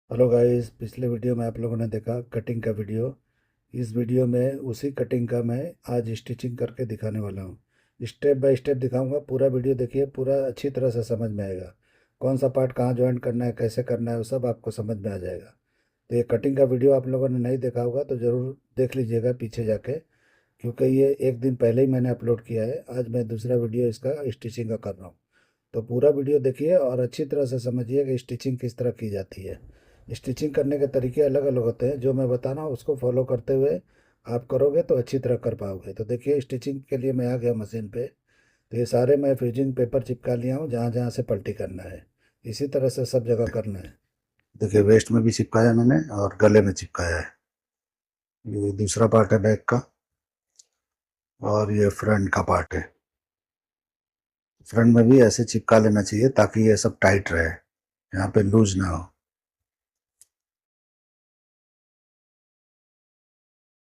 Hello guys, पिछले video में आप लोगों ने देखा कटिंग का वीडियो। इस वीडियो में उसी कटिंग का मैं आज स्टिचिंग करके दिखाने वाला हूँ। स्टेप बाय स्टेप दिखाऊंगा। पूरा वीडियो देखिए, पूरा अच्छी तरह से समझ में आएगा। कौन सा पार्ट कहाँ ज्वाइन करना है, कैसे करना है, वो सब आपको समझ में आ जाएगा। तो ये कटिंग का वीडियो आप लोगों ने नहीं देखा होगा तो ज़रूर देख लीजिएगा पीछे जाके, क्योंकि ये एक दिन पहले ही मैंने अपलोड किया है। आज मैं दूसरा वीडियो इसका स्टिचिंग का कर रहा हूँ। तो पूरा वीडियो देखिए और अच्छी तरह से समझिए कि स्टिचिंग किस तरह की जाती है। स्टिचिंग करने के तरीके अलग अलग होते हैं। जो मैं बता रहा हूँ उसको फॉलो करते हुए आप करोगे तो अच्छी तरह कर पाओगे। तो देखिए, स्टिचिंग के लिए मैं आ गया मशीन पे। तो ये सारे मैं फ्यूजिंग पेपर चिपका लिया हूँ जहाँ जहाँ से पल्टी करना है। इसी तरह से सब जगह करना है। देखिए, वेस्ट में भी चिपकाया मैंने और गले में चिपकाया है। ये दूसरा पार्ट है बैक का, और ये फ्रंट का पार्ट है। फ्रंट में भी ऐसे चिपका लेना चाहिए ताकि ये सब टाइट रहे, यहाँ पे लूज ना हो।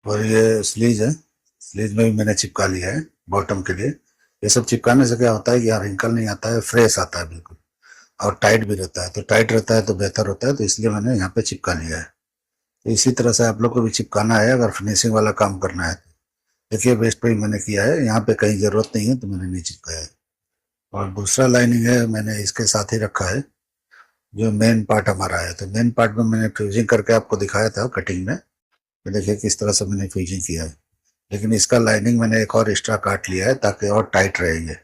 और ये स्लीज है, स्लीज में भी मैंने चिपका लिया है बॉटम के लिए। ये सब चिपकाने से क्या होता है कि यहाँ रिंकल नहीं आता है, फ्रेश आता है बिल्कुल। और टाइट भी रहता है, तो टाइट रहता है तो बेहतर होता है, तो इसलिए मैंने यहाँ पे चिपका लिया है। तो इसी तरह से आप लोग को भी चिपकाना है अगर फिनिशिंग वाला काम करना है। देखिए, वेस्ट पे ही मैंने किया है, यहाँ पे कहीं जरूरत नहीं है तो मैंने नहीं चिपकाया है। और दूसरा लाइनिंग है, मैंने इसके साथ ही रखा है जो मेन पार्ट हमारा है। तो मेन पार्ट में मैंने फ्यूजिंग करके आपको दिखाया था कटिंग में। तो देखिए किस तरह से मैंने फ्यूजिंग किया है। लेकिन इसका लाइनिंग मैंने एक और एक्स्ट्रा काट लिया है ताकि और टाइट रहेंगे।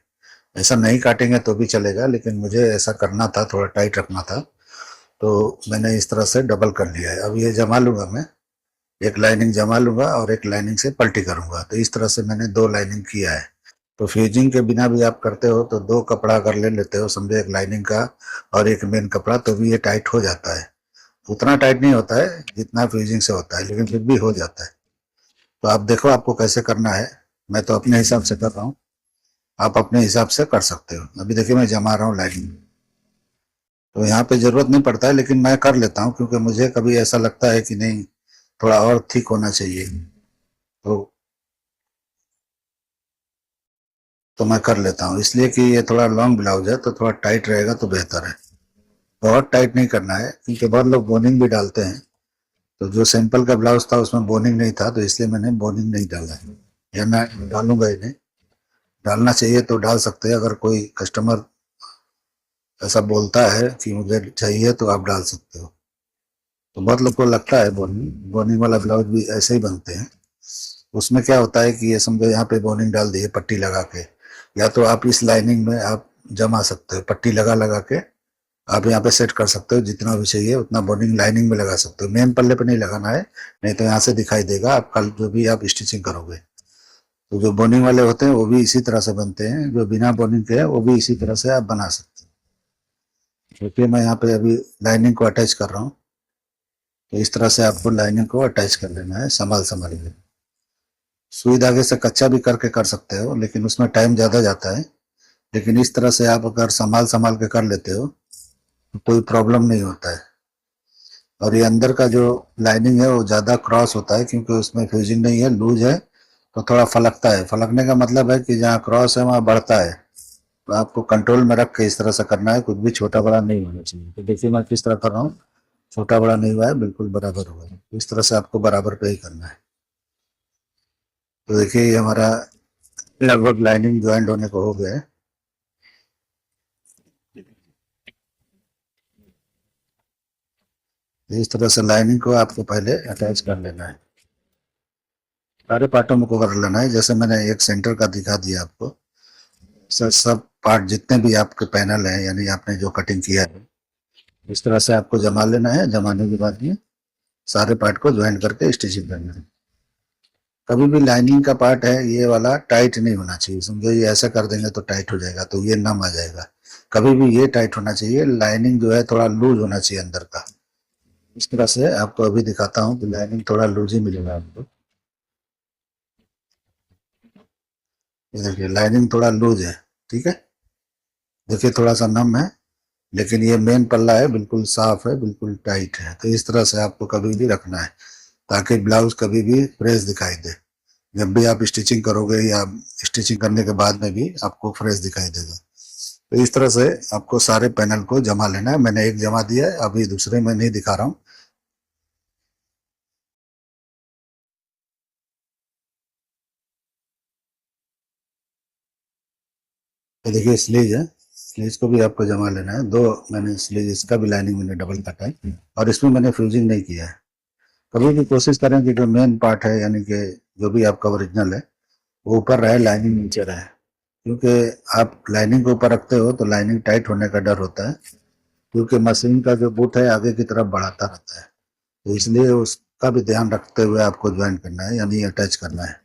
ऐसा नहीं काटेंगे तो भी चलेगा, लेकिन मुझे ऐसा करना था, थोड़ा टाइट रखना था, तो मैंने इस तरह से डबल कर लिया है। अब ये जमा लूंगा मैं, एक लाइनिंग जमा लूंगा और एक लाइनिंग से पलटी करूंगा। तो इस तरह से मैंने दो लाइनिंग किया है। तो फ्यूजिंग के बिना भी आप करते हो तो दो कपड़ा अगर ले लेते हो, समझो एक लाइनिंग का और एक मेन कपड़ा, तो भी ये टाइट हो जाता है। उतना टाइट नहीं होता है जितना फ्यूजिंग से होता है, लेकिन फिर भी हो जाता है। तो आप देखो आपको कैसे करना है। मैं तो अपने हिसाब से कर रहा हूँ, आप अपने हिसाब से कर सकते हो। अभी देखिए मैं जमा रहा हूँ लाइनिंग। तो यहाँ पे जरूरत नहीं पड़ता है, लेकिन मैं कर लेता हूँ क्योंकि मुझे कभी ऐसा लगता है कि नहीं, थोड़ा और थिक होना चाहिए। तो मैं कर लेता हूँ, इसलिए कि ये थोड़ा लॉन्ग ब्लाउज है तो थोड़ा टाइट रहेगा तो बेहतर है। बहुत टाइट नहीं करना है क्योंकि बहुत लोग बोनिंग भी डालते हैं। तो जो सिंपल का ब्लाउज था उसमें बोनिंग नहीं था, तो इसलिए मैंने बोनिंग नहीं डाला है, या मैं डालूंगा ही नहीं। डालना चाहिए तो डाल सकते हैं, अगर कोई कस्टमर ऐसा बोलता है कि मुझे चाहिए तो आप डाल सकते हो। तो बहुत लोग को लगता है बोनिंग बोनिंग वाला ब्लाउज भी ऐसे ही बनते हैं। उसमें क्या होता है कि ये समझो यहाँ पे बोनिंग डाल दिए पट्टी लगा के, या तो आप इस लाइनिंग में आप जमा सकते हो पट्टी लगा लगा के। आप यहाँ पे सेट कर सकते हो, जितना भी चाहिए उतना बोनिंग लाइनिंग में लगा सकते हो। मेन पल्ले पे नहीं लगाना है, नहीं तो यहाँ से दिखाई देगा आप कल जो भी आप स्टिचिंग करोगे। तो जो बोनिंग वाले होते हैं वो भी इसी तरह से बनते हैं, जो बिना बोनिंग के है वो भी इसी तरह से आप बना सकते हैं। देखिए मैं यहाँ पे अभी लाइनिंग को अटैच कर रहा हूँ। तो इस तरह से आपको लाइनिंग को अटैच कर लेना है, संभाल संभाल के। सुई धागे से कच्चा भी करके कर सकते हो, लेकिन उसमें टाइम ज्यादा जाता है। लेकिन इस तरह से आप अगर संभाल संभाल के कर लेते हो तो कोई प्रॉब्लम नहीं होता है। और ये अंदर का जो लाइनिंग है वो ज्यादा क्रॉस होता है क्योंकि उसमें फ्यूजिंग नहीं है, लूज है, तो थोड़ा फलकता है। फलकने का मतलब है कि जहाँ क्रॉस है वहाँ बढ़ता है। तो आपको कंट्रोल में रख के इस तरह से करना है, कुछ भी छोटा बड़ा नहीं होना चाहिए। तो देखिए मैं किस तरह कर रहा हूँ, छोटा बड़ा नहीं हुआ है, बिल्कुल बराबर हुआ है। इस तरह से आपको बराबर पे ही करना है। तो देखिए ये हमारा लगभग लाइनिंग ज्वाइंट होने को हो गया है। इस तरह से लाइनिंग को आपको पहले अटैच कर लेना है, सारे पार्टों में को कर लेना है। जैसे मैंने एक सेंटर का दिखा दिया आपको, सर सब पार्ट जितने भी आपके पैनल हैं, यानी आपने जो कटिंग किया है, इस तरह से आपको जमा लेना है। जमाने के बाद में सारे पार्ट को ज्वाइन करके स्टिचिंग करना है। कभी भी लाइनिंग का पार्ट है ये वाला टाइट नहीं होना चाहिए, समझो ये ऐसा कर देंगे तो टाइट हो जाएगा, तो ये नम आ जाएगा। कभी भी ये टाइट होना चाहिए, लाइनिंग जो है थोड़ा लूज होना चाहिए अंदर का। इस तरह से आपको अभी दिखाता हूँ कि लाइनिंग थोड़ा लूज ही मिलेगा आपको। ये देखिए लाइनिंग थोड़ा लूज है, ठीक है। देखिए थोड़ा सा नम है, लेकिन ये मेन पल्ला है बिल्कुल साफ है, बिल्कुल टाइट है। तो इस तरह से आपको कभी भी रखना है ताकि ब्लाउज कभी भी फ्रेश दिखाई दे। जब भी आप स्टिचिंग करोगे या स्टिचिंग करने के बाद में भी आपको फ्रेश दिखाई देगा। तो इस तरह से आपको सारे पैनल को जमा लेना है। मैंने एक जमा दिया है, अभी दूसरे में नहीं दिखा रहा हूँ। तो देखिए स्लीज है, स्लीज को भी आपको जमा लेना है। दो मैंने स्लीज, इसका भी लाइनिंग मैंने डबल काटा है और इसमें मैंने फ्यूजिंग नहीं किया है। कभी भी कोशिश करें कि जो मेन पार्ट है, यानी कि जो भी आपका ओरिजिनल है, वो ऊपर रहे, लाइनिंग नीचे रहे। क्योंकि आप लाइनिंग को ऊपर रखते हो तो लाइनिंग टाइट होने का डर होता है, क्योंकि मशीन का जो बुट है आगे की तरफ बढ़ाता रहता है। तो इसलिए उसका भी ध्यान रखते हुए आपको ज्वाइन करना है, यानी अटैच करना है।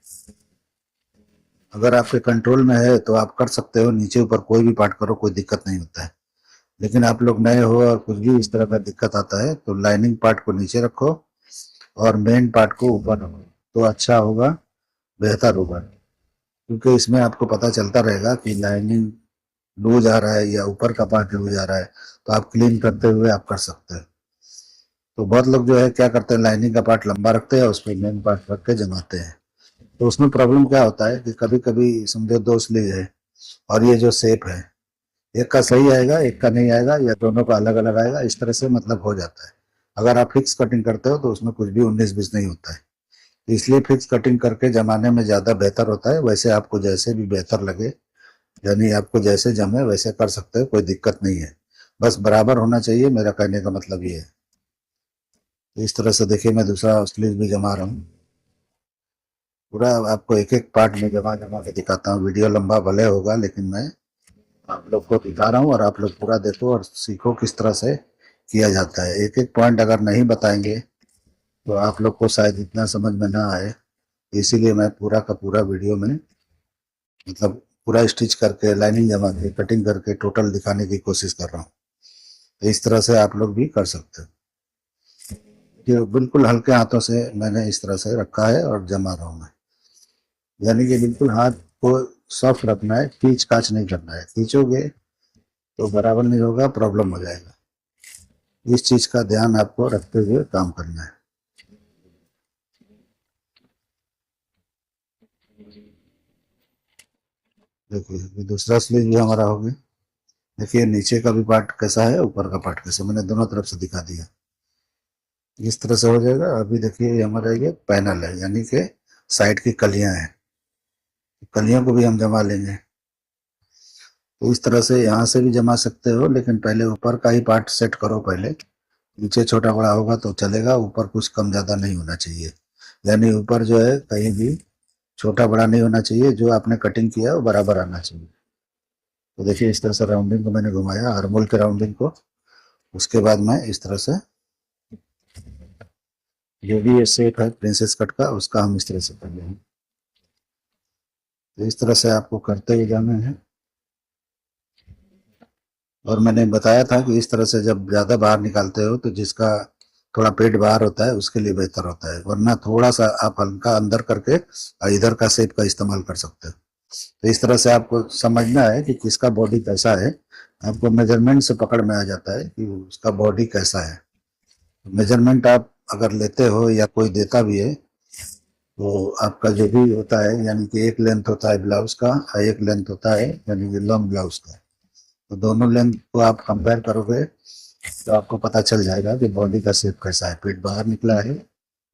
अगर आपके कंट्रोल में है तो आप कर सकते हो, नीचे ऊपर कोई भी पार्ट करो, कोई दिक्कत नहीं होता है। लेकिन आप लोग नए हो और कुछ भी इस तरह का दिक्कत आता है तो लाइनिंग पार्ट को नीचे रखो और मेन पार्ट को ऊपर रखो, तो अच्छा होगा, बेहतर होगा। क्योंकि इसमें आपको पता चलता रहेगा कि लाइनिंग लूज आ रहा है या ऊपर का पार्ट लूज आ रहा है, तो आप क्लीन करते हुए आप कर सकते हैं। तो बहुत लोग जो है क्या करते हैं, लाइनिंग का पार्ट लंबा रखते हैं, उस पर मेन पार्ट रख के जमाते हैं। तो उसमें प्रॉब्लम क्या होता है कि कभी कभी समझो दो स्लीव है और ये जो शेप है, एक का सही आएगा, एक का नहीं आएगा, या दोनों का अलग अलग आएगा, इस तरह से मतलब हो जाता है। अगर आप फिक्स कटिंग करते हो तो उसमें कुछ भी 19-20 नहीं होता है। तो इसलिए फिक्स कटिंग करके जमाने में ज्यादा बेहतर होता है। वैसे आपको जैसे भी बेहतर लगे, यानी आपको जैसे जमे वैसे कर सकते हो, कोई दिक्कत नहीं है। बस बराबर होना चाहिए, मेरा कहने का मतलब ये है। तो इस तरह से देखिए मैं दूसरा स्लीव भी जमा रहा हूँ। पूरा आपको एक एक पार्ट में जमा जमा के दिखाता हूँ। वीडियो लंबा भले होगा, लेकिन मैं आप लोग को दिखा रहा हूँ और आप लोग पूरा देखो और सीखो किस तरह से किया जाता है। एक एक पॉइंट अगर नहीं बताएंगे तो आप लोग को शायद इतना समझ में ना आए। इसीलिए मैं पूरा का पूरा वीडियो में, मतलब पूरा स्टिच करके, लाइनिंग जमा के, कटिंग करके टोटल दिखाने की कोशिश कर रहा हूँ। तो इस तरह से आप लोग भी कर सकते हो। ये बिल्कुल हल्के हाथों से मैंने इस तरह से रखा है और जमा रहा हूँ मैं। यानी कि बिल्कुल हाथ को सॉफ्ट रखना है, खींच काच नहीं करना है। खींचोगे तो बराबर नहीं होगा, प्रॉब्लम हो जाएगा। इस चीज का ध्यान आपको रखते हुए काम करना है। देखिए ये दूसरा स्लीव भी हमारा हो गया। देखिए नीचे का भी पार्ट कैसा है, ऊपर का पार्ट कैसा, मैंने दोनों तरफ से दिखा दिया। इस तरह से हो जाएगा। अभी देखिए ये हमारा ये पैनल है, यानी कि साइड की कलियां हैं। कलियों को भी हम जमा लेंगे। तो इस तरह से यहाँ से भी जमा सकते हो, लेकिन पहले ऊपर का ही पार्ट सेट करो पहले। नीचे छोटा बड़ा होगा तो चलेगा, ऊपर कुछ कम ज्यादा नहीं होना चाहिए। यानी ऊपर जो है कहीं भी छोटा बड़ा नहीं होना चाहिए, जो आपने कटिंग किया है वो बराबर आना चाहिए। तो देखिए इस तरह से राउंडिंग को मैंने घुमाया, आर्मोल के राउंडिंग को। उसके बाद मैं इस तरह से, जो भी ये शेप है प्रिंसेस कट का, उसका हम इस तरह से कर लेंगे। तो इस तरह से आपको करते हुए जाना है। और मैंने बताया था कि इस तरह से जब ज्यादा बाहर निकालते हो तो जिसका थोड़ा पेट बाहर होता है उसके लिए बेहतर होता है, वरना थोड़ा सा आप हल्का अंदर करके इधर का शेप का इस्तेमाल कर सकते हो। तो इस तरह से आपको समझना है कि किसका बॉडी कैसा है। आपको मेजरमेंट से पकड़ में आ जाता है कि उसका बॉडी कैसा है। मेजरमेंट आप अगर लेते हो या कोई देता भी है, तो आपका जो भी होता है, यानी कि एक लेंथ होता है ब्लाउज का और एक लेंथ होता है यानी कि लॉन्ग ब्लाउज का। तो दोनों लेंथ को आप कंपेयर करोगे तो आपको पता चल जाएगा कि बॉडी का शेप कैसा है, पेट बाहर निकला है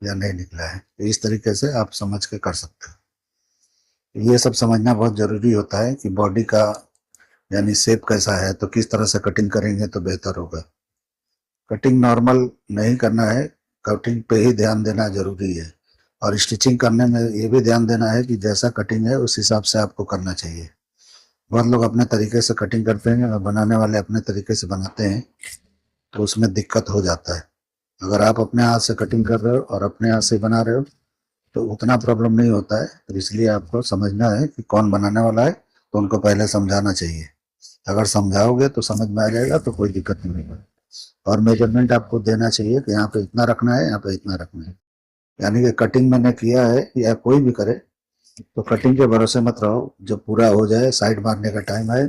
या नहीं निकला है। तो इस तरीके से आप समझ के कर सकते हो। ये सब समझना बहुत जरूरी होता है कि बॉडी का यानी शेप कैसा है, तो किस तरह से कटिंग करेंगे तो बेहतर होगा। कटिंग नॉर्मल नहीं करना है, कटिंग पे ही ध्यान देना जरूरी है। और स्टिचिंग करने में ये भी ध्यान देना है कि जैसा कटिंग है उस हिसाब से आपको करना चाहिए। बहुत लोग अपने तरीके से कटिंग करते हैं और बनाने वाले अपने तरीके से बनाते हैं, तो उसमें दिक्कत हो जाता है। अगर आप अपने हाथ से कटिंग कर रहे हो और अपने हाथ से बना रहे हो तो उतना प्रॉब्लम नहीं होता है। तो इसलिए आपको समझना है कि कौन बनाने वाला है, तो उनको पहले समझाना चाहिए। अगर समझाओगे तो समझ में आ जाएगा, तो कोई दिक्कत नहीं होगी। और मेजरमेंट आपको देना चाहिए कि यहाँ पे इतना रखना है, यहाँ पे इतना रखना है। यानी कि कटिंग मैंने किया है या कोई भी करे, तो कटिंग के भरोसे मत रहो। जब पूरा हो जाए, साइड मारने का टाइम आए,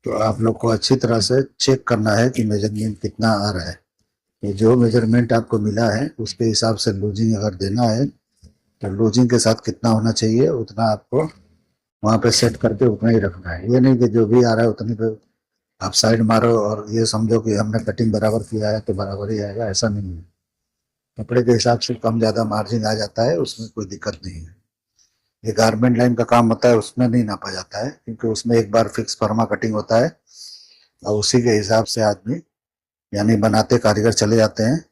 तो आप लोग को अच्छी तरह से चेक करना है कि मेजरमेंट कितना आ रहा है। तो जो मेजरमेंट आपको मिला है उसके हिसाब से लूजिंग अगर देना है, तो लूजिंग के साथ कितना होना चाहिए उतना आपको वहां पे सेट करके उतना ही रखना है। ये नहीं कि जो भी आ रहा है उतने पे आप साइड मारो और ये समझो कि हमने कटिंग बराबर किया है तो बराबर ही आएगा, ऐसा नहीं है। कपड़े के हिसाब से कम ज़्यादा मार्जिन आ जाता है, उसमें कोई दिक्कत नहीं है। ये गारमेंट लाइन का काम होता है, उसमें नहीं नापा जाता है, क्योंकि उसमें एक बार फिक्स फर्मा कटिंग होता है और उसी के हिसाब से आदमी यानी बनाते कारीगर चले जाते हैं।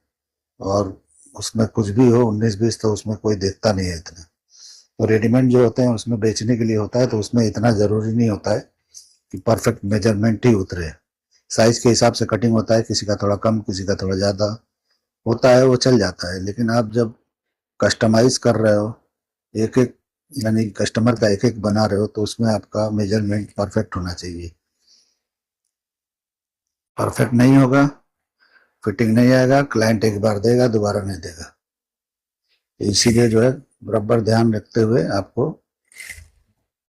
और उसमें कुछ भी हो 19-20 तो उसमें कोई देखता नहीं है इतना। तो रेडीमेड जो होते हैं उसमें बेचने के लिए होता है, तो उसमें इतना ज़रूरी नहीं होता है कि परफेक्ट मेजरमेंट ही उतरे। साइज के हिसाब से कटिंग होता है, किसी का थोड़ा कम किसी का थोड़ा ज़्यादा होता है, वो चल जाता है। लेकिन आप जब कस्टमाइज कर रहे हो, एक एक यानी कस्टमर का एक एक बना रहे हो, तो उसमें आपका मेजरमेंट परफेक्ट होना चाहिए। परफेक्ट नहीं होगा, फिटिंग नहीं आएगा, क्लाइंट एक बार देगा दोबारा नहीं देगा। इसीलिए जो है बराबर ध्यान रखते हुए आपको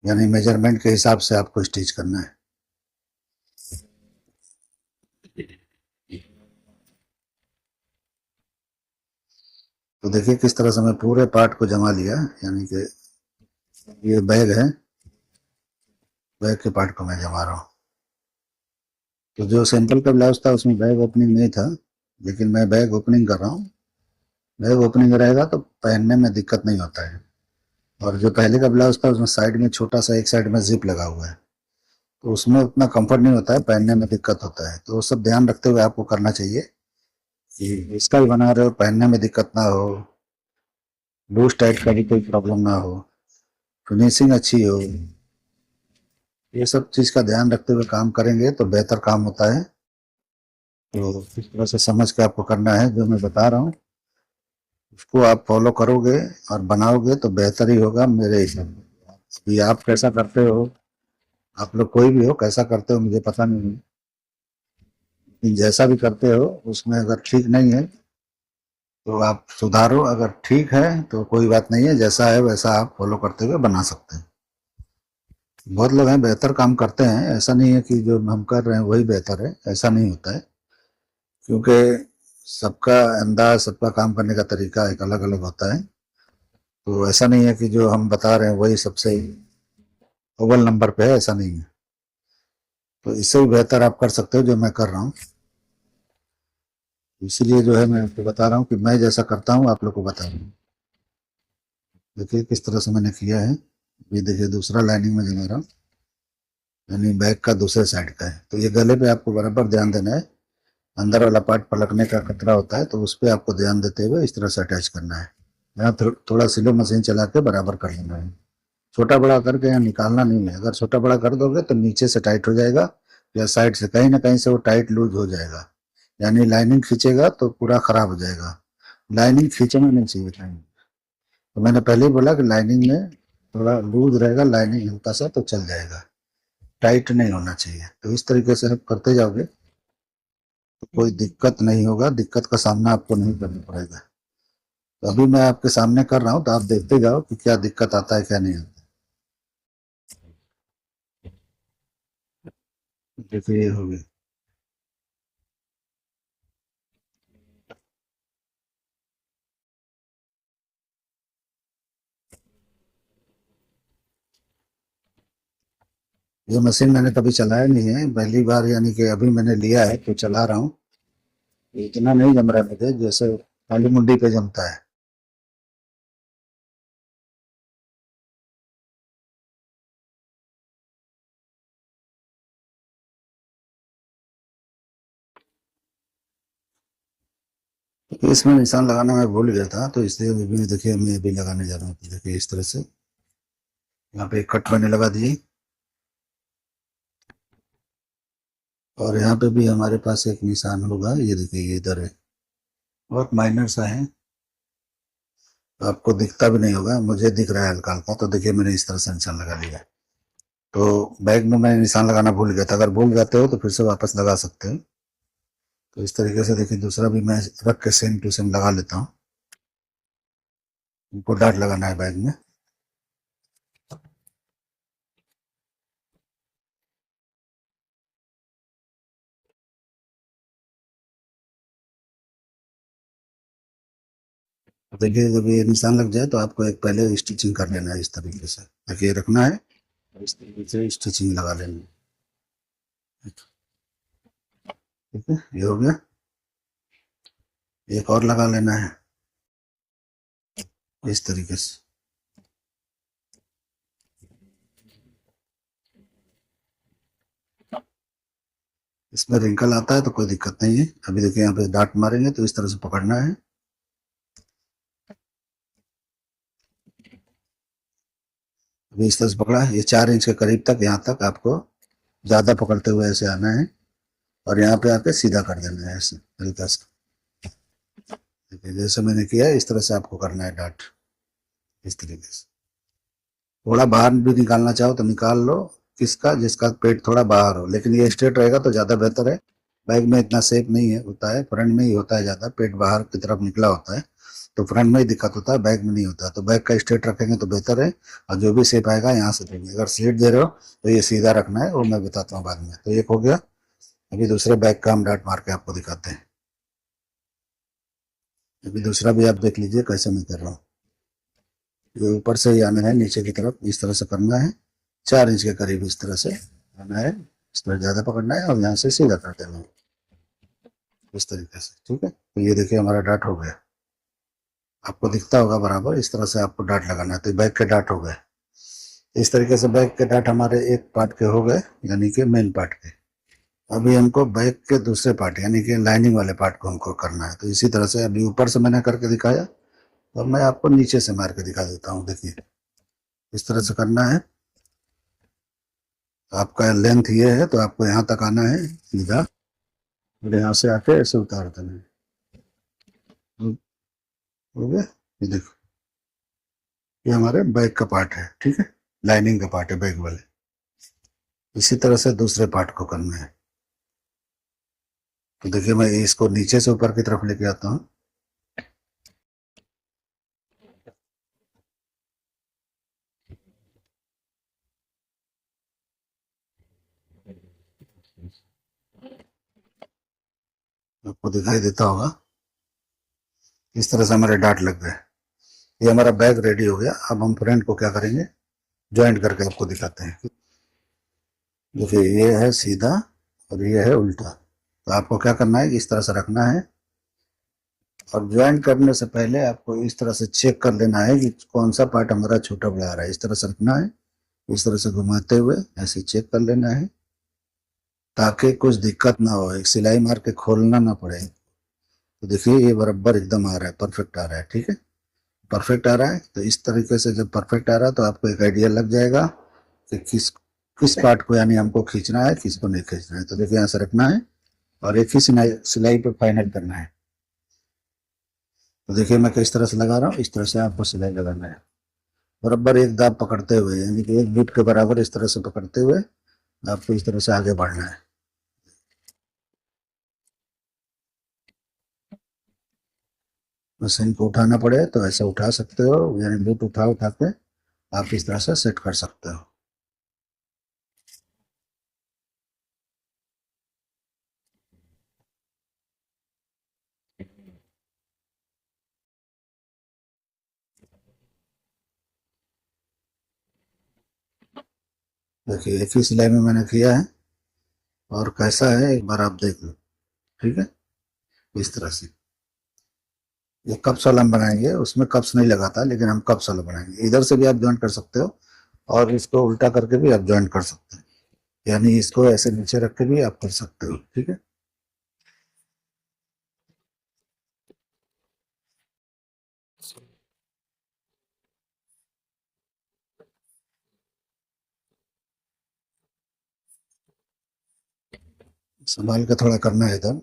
यानी मेजरमेंट के हिसाब से आपको स्टिच करना है। तो देखिए किस तरह से मैं पूरे पार्ट को जमा लिया, यानी कि ये बैग है, बैग के पार्ट को मैं जमा रहा हूँ। तो जो सैंपल का ब्लाउज था उसमें बैग ओपनिंग नहीं था, लेकिन मैं बैग ओपनिंग कर रहा हूँ। बैग ओपनिंग रहेगा तो पहनने में दिक्कत नहीं होता है। और जो पहले का ब्लाउज था उसमें साइड में छोटा सा एक साइड में जिप लगा हुआ है, तो उसमें उतना कंफर्ट नहीं होता है, पहनने में दिक्कत होता है। तो वो सब ध्यान रखते हुए आपको करना चाहिए कि इसका भी बना रहे हो पहनने में दिक्कत ना हो, लूज टाइट का भी कोई प्रॉब्लम ना हो, फिनिशिंग अच्छी हो। ये सब चीज़ का ध्यान रखते हुए काम करेंगे तो बेहतर काम होता है। तो इस तरह से समझ के आपको करना है, जो मैं बता रहा हूँ उसको आप फॉलो करोगे और बनाओगे तो बेहतर ही होगा मेरे हिसाब से। अभी आप कैसा करते हो, आप लोग कोई भी हो कैसा करते हो मुझे पता नहीं है, लेकिन जैसा भी करते हो उसमें अगर ठीक नहीं है तो आप सुधारो, अगर ठीक है तो कोई बात नहीं है, जैसा है वैसा आप फॉलो करते हुए बना सकते हैं। बहुत लोग हैं बेहतर काम करते हैं, ऐसा नहीं है कि जो हम कर रहे हैं वही बेहतर है, ऐसा नहीं होता है। क्योंकि सबका अंदाज सबका काम करने का तरीका एक अलग अलग होता है। तो ऐसा नहीं है कि जो हम बता रहे हैं वही सबसे अव्वल नंबर पे है, ऐसा नहीं है। तो इससे भी बेहतर आप कर सकते हो जो मैं कर रहा हूँ। इसीलिए जो है मैं आपको बता रहा हूँ कि मैं जैसा करता हूँ आप लोग को बता रहा हूँ। देखिए किस तरह से मैंने किया है। ये देखिए दूसरा लाइनिंग में जमा रहा हूँ, यानी बैक का दूसरे साइड का है। तो ये गले पे आपको बराबर ध्यान देना है, अंदर वाला पार्ट पलटने का खतरा होता है, तो उस पर आपको ध्यान देते हुए इस तरह से अटैच करना है। यहाँ थोड़ा स्लो मशीन चला के बराबर कर लेना है। छोटा बड़ा करके यहाँ निकालना नहीं है, अगर छोटा बड़ा कर दोगे तो नीचे से टाइट हो जाएगा या साइड से कहीं ना कहीं से वो टाइट लूज हो जाएगा, यानी लाइनिंग खींचेगा तो पूरा खराब हो जाएगा। लाइनिंग खींचना नहीं चाहिए कहीं। तो मैंने पहले ही बोला कि लाइनिंग में थोड़ा लूज रहेगा, लाइनिंग हल्का सा तो चल जाएगा, टाइट नहीं होना चाहिए। तो इस तरीके से आप करते जाओगे तो कोई दिक्कत नहीं होगा, दिक्कत का सामना आपको नहीं करना पड़ेगा। तो अभी मैं आपके सामने कर रहा हूँ तो आप देखते जाओ कि क्या दिक्कत आता है क्या नहीं आता। देखिए ये हो गया। ये मशीन मैंने कभी चलाया नहीं है, पहली बार यानी कि अभी मैंने लिया है तो चला रहा हूँ। इतना नहीं जम रहा है मुझे जैसे खाली मुंडी पे जमता है। तो इसमें निशान लगाना मैं भूल गया था, तो इसलिए अभी देखिए मैं अभी लगाने जा रहा हूँ। तो देखिए इस तरह से यहाँ पे एक कट मैंने लगा दिए, और यहाँ पे भी हमारे पास एक निशान होगा, ये देखिए ये इधर है, बहुत माइनर सा है, आपको दिखता भी नहीं होगा, मुझे दिख रहा है हल्का हल्का। तो देखिए मैंने इस तरह से निशान लगा लिया। तो बैग में मैं निशान लगाना भूल गया था, अगर भूल जाते हो तो फिर से वापस लगा सकते हो। तो इस तरीके से देखिए दूसरा भी मैं रख के सेम टू सेम लगा लेता हूँ। इनको डाट लगाना है बैग में। तो देखिए जब ये निशान लग जाए तो आपको एक पहले स्टिचिंग कर लेना है, इस तरीके से देखिए रखना है और इस तरीके से स्टिचिंग लगा लेना है। ठीक है, ये हो गया। एक और लगा लेना है इस तरीके से। इसमें रिंकल आता है तो कोई दिक्कत नहीं है। अभी देखिए यहाँ पे डाट मारेंगे तो इस तरह से पकड़ना है। अभी इस तरह से पकड़ा, ये 4 इंच के करीब तक, यहाँ तक आपको ज्यादा पकड़ते हुए ऐसे आना है और यहाँ पे आके सीधा कर देना है ऐसे हल्का सा। देखिए जैसे मैंने किया इस तरह से आपको करना है डाट, इस तरीके से। थोड़ा बाहर भी निकालना चाहो तो निकाल लो, किसका जिसका पेट थोड़ा बाहर हो, लेकिन ये स्ट्रेट रहेगा तो ज्यादा बेहतर है। बैक में इतना सेफ नहीं है, होता है फ्रंट में ही होता है ज्यादा, पेट बाहर की तरफ निकला होता है तो फ्रंट में ही दिक्कत होता है, बैक में नहीं होता। तो बैक का स्ट्रेट रखेंगे तो बेहतर है। और जो भी शेप आएगा यहाँ से देंगे। अगर स्लिट दे रहे हो तो ये सीधा रखना है, वो मैं बताता हूँ बाद में। तो एक हो गया। अभी दूसरे बैक का हम डाट मार के आपको दिखाते हैं। अभी दूसरा भी आप देख लीजिए कैसे मैं कर रहा हूँ। ये ऊपर से ही आना है नीचे की तरफ, इस तरह से करना है। 4 इंच के करीब इस तरह से आना है, इस तरह ज्यादा पकड़ना है और यहाँ से सीधा कर देना है इस तरीके से। ठीक है, तो ये देखिए हमारा डाट हो गया। आपको दिखता होगा बराबर, इस तरह से आपको डाट लगाना है। तो बैक के डाट हो गए। इस तरीके से बैक के डाट हमारे एक पार्ट के हो गए, यानी कि मेन पार्ट के। अभी हमको बैक के दूसरे पार्ट यानी कि लाइनिंग वाले पार्ट को हमको करना है। तो इसी तरह से अभी ऊपर से मैंने करके दिखाया और मैं आपको नीचे से मार के दिखा देता हूँ। देखिए इस तरह से करना है। आपका लेंथ ये है तो आपको यहाँ तक आना है सीधा, और यहाँ से आके ऐसे उतार देना है। हो गया, ये देखो ये हमारे बैक का पार्ट है। ठीक है, लाइनिंग का पार्ट है बैक वाले। इसी तरह से दूसरे पार्ट को करना है। तो देखिए मैं इसको नीचे से ऊपर की तरफ लेके आता हूँ। आपको दिखाई देता होगा इस तरह से हमारे डाट लग गए। ये हमारा बैग रेडी हो गया। अब हम फ्रंट को क्या करेंगे, ज्वाइंट करके आपको दिखाते हैं। देखिए ये है सीधा और ये है उल्टा। तो आपको क्या करना है, इस तरह से रखना है और ज्वाइंट करने से पहले आपको इस तरह से चेक कर लेना है कि कौन सा पार्ट हमारा छोटा बड़ा आ रहा है। इस तरह से रखना है, इस तरह से घुमाते हुए ऐसे चेक कर लेना है ताकि कुछ दिक्कत ना हो, एक सिलाई मार के खोलना ना पड़े। तो देखिए ये बराबर एकदम आ रहा है, परफेक्ट आ रहा है। ठीक है, परफेक्ट आ रहा है। तो इस तरीके से जब परफेक्ट आ रहा है तो आपको एक आइडिया लग जाएगा कि किस किस पार्ट को यानी हमको खींचना है, किसको नहीं खींचना है। तो देखिए यहाँ से रखना है और एक ही सिलाई पे फाइनल करना है। तो देखिए मैं किस तरह से लगा रहा हूँ, इस तरह से आपको सिलाई लगाना है। बराबर एक दाब पकड़ते हुए, यानी कि एक बीट के बराबर इस तरह से पकड़ते हुए आपको इस तरह से आगे बढ़ना है। मशीन को उठाना पड़े तो ऐसे उठा सकते हो, यानी बूट उठा उठा के आप इस तरह से सेट कर सकते हो। देखिए एक ही सिलाई में मैंने किया है और कैसा है एक बार आप देख लो। ठीक है, इस तरह से ये कप्स वाला हम बनाएंगे, उसमें कप्स नहीं लगाता लेकिन हम कप्स वाला बनाएंगे। इधर से भी आप ज्वाइंट कर सकते हो और इसको उल्टा करके भी आप ज्वाइंट कर सकते हैं, यानी इसको ऐसे नीचे रख के भी आप कर सकते हो। ठीक है, संभाल के थोड़ा करना है इधर।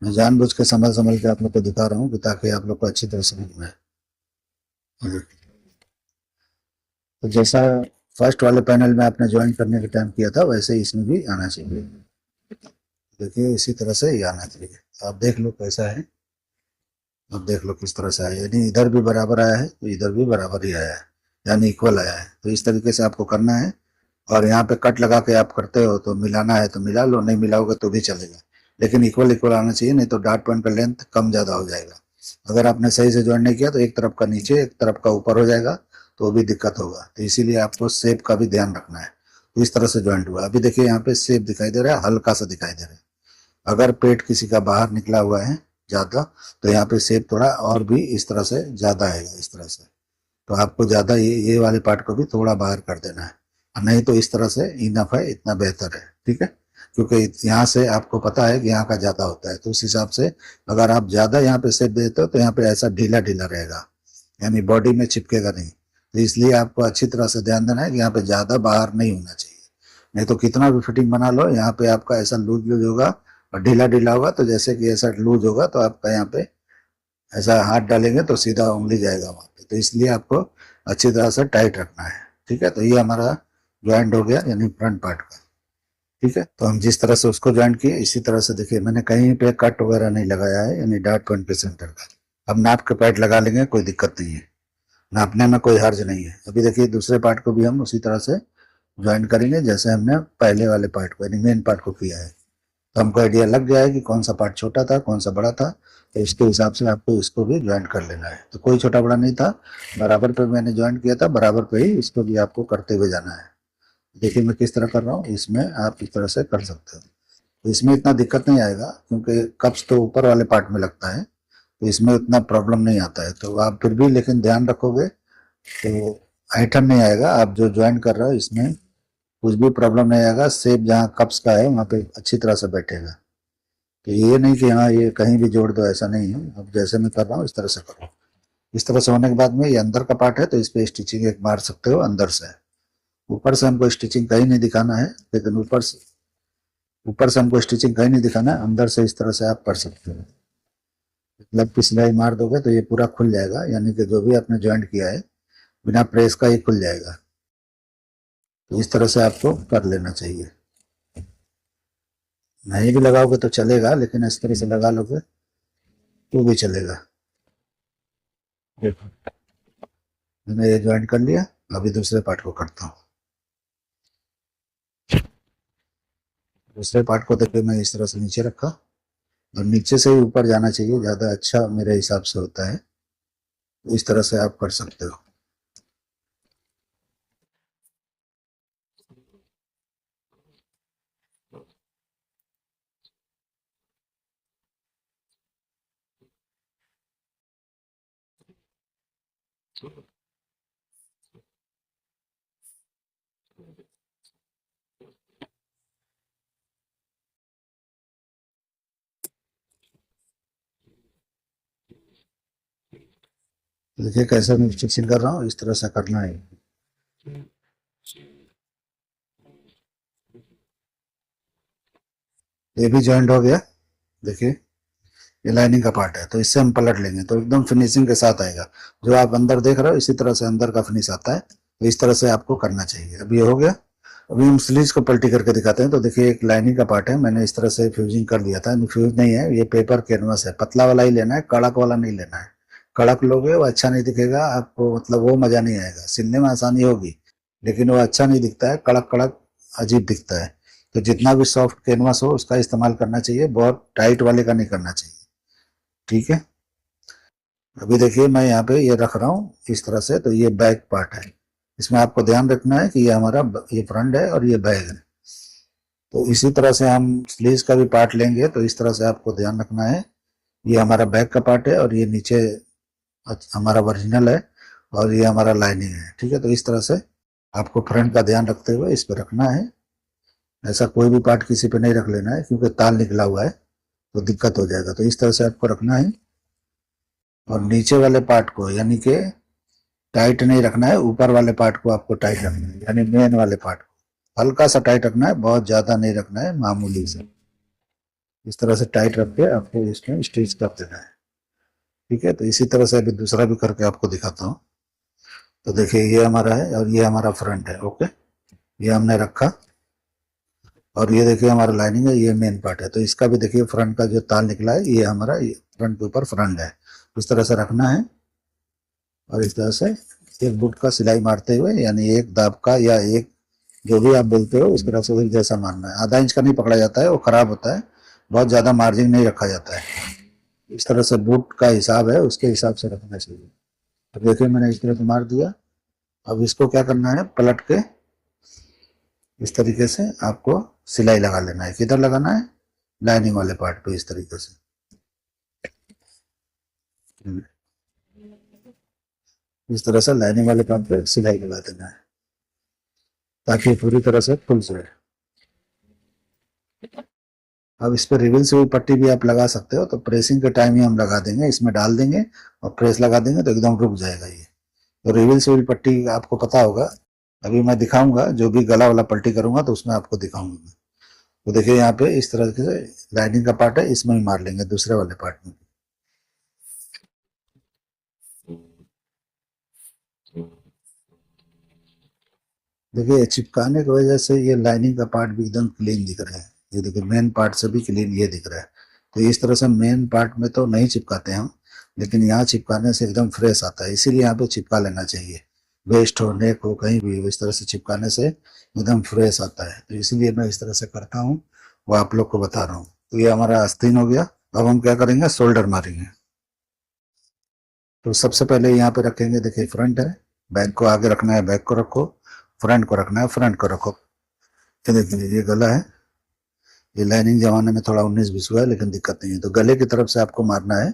मैं जानबूझ के संभल संभल के आप लोग को दिखा रहा हूँ कि ताकि आप लोग को अच्छी तरह समझ में आए। तो जैसा फर्स्ट वाले पैनल में आपने ज्वाइन करने के टाइम किया था वैसे ही इसमें भी आना चाहिए। देखिए इसी तरह से ये आना चाहिए। आप देख लो कैसा है, अब देख लो किस तरह से आया, यानी इधर भी बराबर आया है तो इधर भी बराबर ही आया है, यानी इक्वल आया है। तो इस तरीके से आपको करना है। और यहाँ पे कट लगा के आप करते हो तो मिलाना है तो मिला लो, नहीं मिलाओगे तो भी चलेगा, लेकिन इक्वल इक्वल आना चाहिए, नहीं तो डार्ट पॉइंट का लेंथ कम ज्यादा हो जाएगा। अगर आपने सही से ज्वाइन नहीं किया तो एक तरफ का नीचे एक तरफ का ऊपर हो जाएगा तो वो भी दिक्कत होगा। तो इसीलिए आपको शेप का भी ध्यान रखना है। तो इस तरह से ज्वाइंट हुआ। अभी देखिए यहाँ पे शेप दिखाई दे रहा है, हल्का सा दिखाई दे रहा है। अगर पेट किसी का बाहर निकला हुआ है ज़्यादा, तो यहाँ पे शेप थोड़ा और भी इस तरह से ज़्यादा आएगा, इस तरह से। तो आपको ज़्यादा ये वाले पार्ट को भी थोड़ा बाहर कर देना है, और नहीं तो इस तरह से इनफ है, इतना बेहतर है, ठीक है। क्योंकि यहाँ से आपको पता है कि यहाँ का ज़्यादा होता है, तो उस हिसाब से अगर आप ज़्यादा यहाँ पे शेप देते हो तो यहाँ पे ऐसा ढीला ढीला रहेगा, यानी बॉडी में चिपकेगा नहीं। तो इसलिए आपको अच्छी तरह से ध्यान देना है कि यहाँ पे ज़्यादा बाहर नहीं होना चाहिए, नहीं तो कितना भी फिटिंग बना लो यहाँ पे आपका ऐसा लूज लूज होगा और ढीला ढीला होगा। तो जैसे कि ऐसा लूज होगा तो आपका यहाँ पे ऐसा हाथ डालेंगे तो सीधा उंगली जाएगा वहाँ पे, तो इसलिए आपको अच्छी तरह से टाइट रखना है, ठीक है। तो ये हमारा ज्वाइंट हो गया, यानी फ्रंट पार्ट का, ठीक है। तो हम जिस तरह से उसको ज्वाइंट किए इसी तरह से देखिए, मैंने कहीं पे कट वगैरह नहीं लगाया है, यानी डॉट पॉइंट पे सेंटर का। अब नाप के पैड लगा लेंगे, कोई दिक्कत नहीं है, नापने में कोई हर्ज नहीं है। अभी देखिए दूसरे पार्ट को भी हम उसी तरह से ज्वाइन करेंगे जैसे हमने पहले वाले पार्ट को, यानी मेन पार्ट को किया है। तो हमको आइडिया लग जाए कि कौन सा पार्ट छोटा था कौन सा बड़ा था, तो इसके हिसाब से आपको इसको भी ज्वाइन कर लेना है। तो कोई छोटा बड़ा नहीं था, बराबर पे मैंने ज्वाइन किया था, बराबर पे ही इसको भी आपको करते हुए जाना है। देखिए मैं किस तरह कर रहा हूँ, इसमें आप इस तरह से कर सकते हो। तो इसमें इतना दिक्कत नहीं आएगा क्योंकि कप्स तो ऊपर वाले पार्ट में लगता है, तो इसमें उतना प्रॉब्लम नहीं आता है। तो आप फिर भी लेकिन ध्यान रखोगे तो ऐठन नहीं आएगा। आप जो ज्वाइन कर रहे हो इसमें कुछ भी प्रॉब्लम नहीं आएगा, सेप जहाँ कप्स का है वहाँ पे अच्छी तरह से बैठेगा। तो ये नहीं कि हाँ ये कहीं भी जोड़ दो, ऐसा नहीं है। अब जैसे मैं कर रहा हूँ इस तरह से करो। इस तरह से होने के बाद में ये अंदर का पार्ट है, तो इस पे स्टिचिंग एक मार सकते हो अंदर से। ऊपर से हमको स्टिचिंग कहीं नहीं दिखाना है, लेकिन ऊपर से हमको स्टिचिंग कहीं नहीं दिखाना है, अंदर से इस तरह से आप कर सकते हो। मतलब की सिलाई मार दोगे तो ये पूरा खुल जाएगा, यानी कि जो भी आपने ज्वाइंट किया है बिना प्रेस का ही खुल जाएगा। तो इस तरह से आपको कर लेना चाहिए। नहीं भी लगाओगे तो चलेगा, लेकिन इस तरह से लगा लोगे तो भी चलेगा। देखो मैंने ये ज्वाइंट कर लिया, अभी दूसरे पार्ट को करता हूँ। दूसरे पार्ट को देखिए मैं इस तरह से नीचे रखा, और नीचे से ही ऊपर जाना चाहिए, ज़्यादा अच्छा मेरे हिसाब से होता है। इस तरह से आप कर सकते हो। देखिए कैसे मैं स्टिचिंग कर रहा हूँ, इस तरह से करना है। ये भी ज्वाइंट हो गया। देखिए ये लाइनिंग का पार्ट है, तो इससे हम पलट लेंगे तो एकदम फिनिशिंग के साथ आएगा। जो आप अंदर देख रहे हो इसी तरह से अंदर का फिनिश आता है। तो इस तरह से आपको करना चाहिए। अब ये हो गया। अभी हम स्लीव्स को पलटी करके दिखाते हैं। तो देखिए एक लाइनिंग का पार्ट है, मैंने इस तरह से फ्यूजिंग कर दिया था। फ्यूज नहीं है, ये पेपर कैनवस है, पतला वाला ही लेना है, कड़क वाला नहीं लेना है। कड़क लोगे वो अच्छा नहीं दिखेगा आपको, मतलब वो मजा नहीं आएगा। सिलने में आसानी होगी लेकिन वो अच्छा नहीं दिखता है, कड़क कड़क अजीब दिखता है। तो जितना भी सॉफ्ट कैनवस हो उसका इस्तेमाल करना चाहिए, बहुत टाइट वाले का नहीं करना चाहिए, ठीक है। अभी देखिए मैं यहाँ पे ये रख रहा हूँ इस तरह से। तो ये बैक पार्ट है, इसमें आपको ध्यान रखना है कि ये हमारा ये फ्रंट है और ये बैक है। तो इसी तरह से हम स्लीव्स का भी पार्ट लेंगे, तो इस तरह से आपको ध्यान रखना है। ये हमारा बैक का पार्ट है और ये नीचे हमारा ओरिजिनल है और ये हमारा लाइनिंग है, ठीक है। तो इस तरह से आपको फ्रंट का ध्यान रखते हुए इस पर रखना है। ऐसा कोई भी पार्ट किसी पे नहीं रख लेना है क्योंकि ताल निकला हुआ है तो दिक्कत हो जाएगा। तो इस तरह से आपको रखना है। और नीचे वाले पार्ट को यानी कि टाइट नहीं रखना है, ऊपर वाले पार्ट को आपको टाइट रखना है, यानी मेन वाले पार्ट को हल्का सा टाइट रखना है, बहुत ज्यादा नहीं रखना है, मामूली से। इस तरह से टाइट रख के आपको इसमें स्टिच कर देना है, ठीक है। तो इसी तरह से अभी दूसरा भी करके आपको दिखाता हूँ। तो देखिए ये हमारा है और ये हमारा फ्रंट है, ओके। ये हमने रखा और ये देखिए हमारा लाइनिंग है, ये मेन पार्ट है। तो इसका भी देखिए फ्रंट का जो ताल निकला है ये हमारा फ्रंट के ऊपर फ्रंट है। इस तरह से रखना है और इस तरह से एक बुट का सिलाई मारते हुए, यानी एक दाब का या एक जो भी आप बोलते हो उस तरह से जैसा मारना है। आधा इंच का नहीं पकड़ा जाता है, वो खराब होता है। बहुत ज्यादा मार्जिन नहीं रखा जाता है। इस तरह से बूट का हिसाब है उसके हिसाब से रखना चाहिए। अब देखिए मैंने इस तरह से मार दिया। अब इसको क्या करना है, पलट के इस तरीके से आपको सिलाई लगा लेना है। किधर लगाना है, लाइनिंग वाले पार्ट पे इस तरीके से। इस तरह से लाइनिंग वाले पार्ट पे सिलाई लगा देना है ताकि पूरी तरह से खुल जाए। अब इस पर रिवील सिविल पट्टी भी आप लगा सकते हो, तो प्रेसिंग के टाइम ही हम लगा देंगे, इसमें डाल देंगे और प्रेस लगा देंगे तो एकदम रुक जाएगा ये। तो रिवील सिविल पट्टी आपको पता होगा, अभी मैं दिखाऊंगा जो भी गला वाला पट्टी करूंगा तो उसमें आपको दिखाऊंगा मैं। तो देखिए यहाँ पे इस तरह से लाइनिंग का पार्ट है, इसमें ही मार लेंगे दूसरे वाले पार्ट में। देखिए चिपकाने की वजह से ये लाइनिंग का पार्ट भी एकदम क्लीन दिख रहा है। ये देखिए मेन पार्ट से भी क्लीन ये दिख रहा है। तो इस तरह से मेन पार्ट में तो नहीं चिपकाते हम, लेकिन यहाँ चिपकाने से एकदम फ्रेश आता है, इसीलिए यहाँ पे चिपका लेना चाहिए। वेस्ट हो, नेक हो, कहीं भी इस तरह से चिपकाने से एकदम फ्रेश आता है। तो इसीलिए मैं इस तरह से करता हूँ, वो आप लोग को बता रहा हूँ। तो ये हमारा आस्तीन हो गया। अब हम क्या करेंगे, शोल्डर मारेंगे। तो सबसे पहले यहाँ पे रखेंगे, देखिए फ्रंट है, बैक को आगे रखना है बैक को रखो, फ्रंट को रखना है फ्रंट को रखो। ये देखिए ये गला है, ये लाइनिंग जमाने में थोड़ा 19-20 हुआ है लेकिन दिक्कत नहीं है। तो गले की तरफ से आपको मारना है,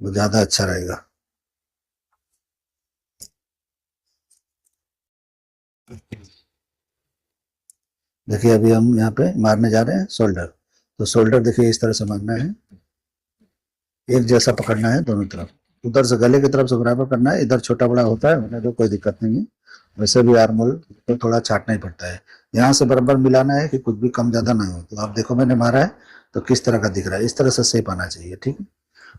वो ज्यादा अच्छा रहेगा। देखिए अभी हम यहाँ पे मारने जा रहे हैं शोल्डर। तो शोल्डर देखिए इस तरह से मारना है, एक जैसा पकड़ना है दोनों तरफ, उधर से गले की तरफ से बराबर करना है। इधर छोटा बड़ा होता है होने तो कोई दिक्कत नहीं है, वैसे भी आर्मोल तो थोड़ा छाटना ही पड़ता है। यहाँ से बराबर मिलाना है कि कुछ भी कम ज्यादा ना हो। तो आप देखो मैंने मारा है तो किस तरह का दिख रहा है, इस तरह से शेप आना चाहिए, ठीक है।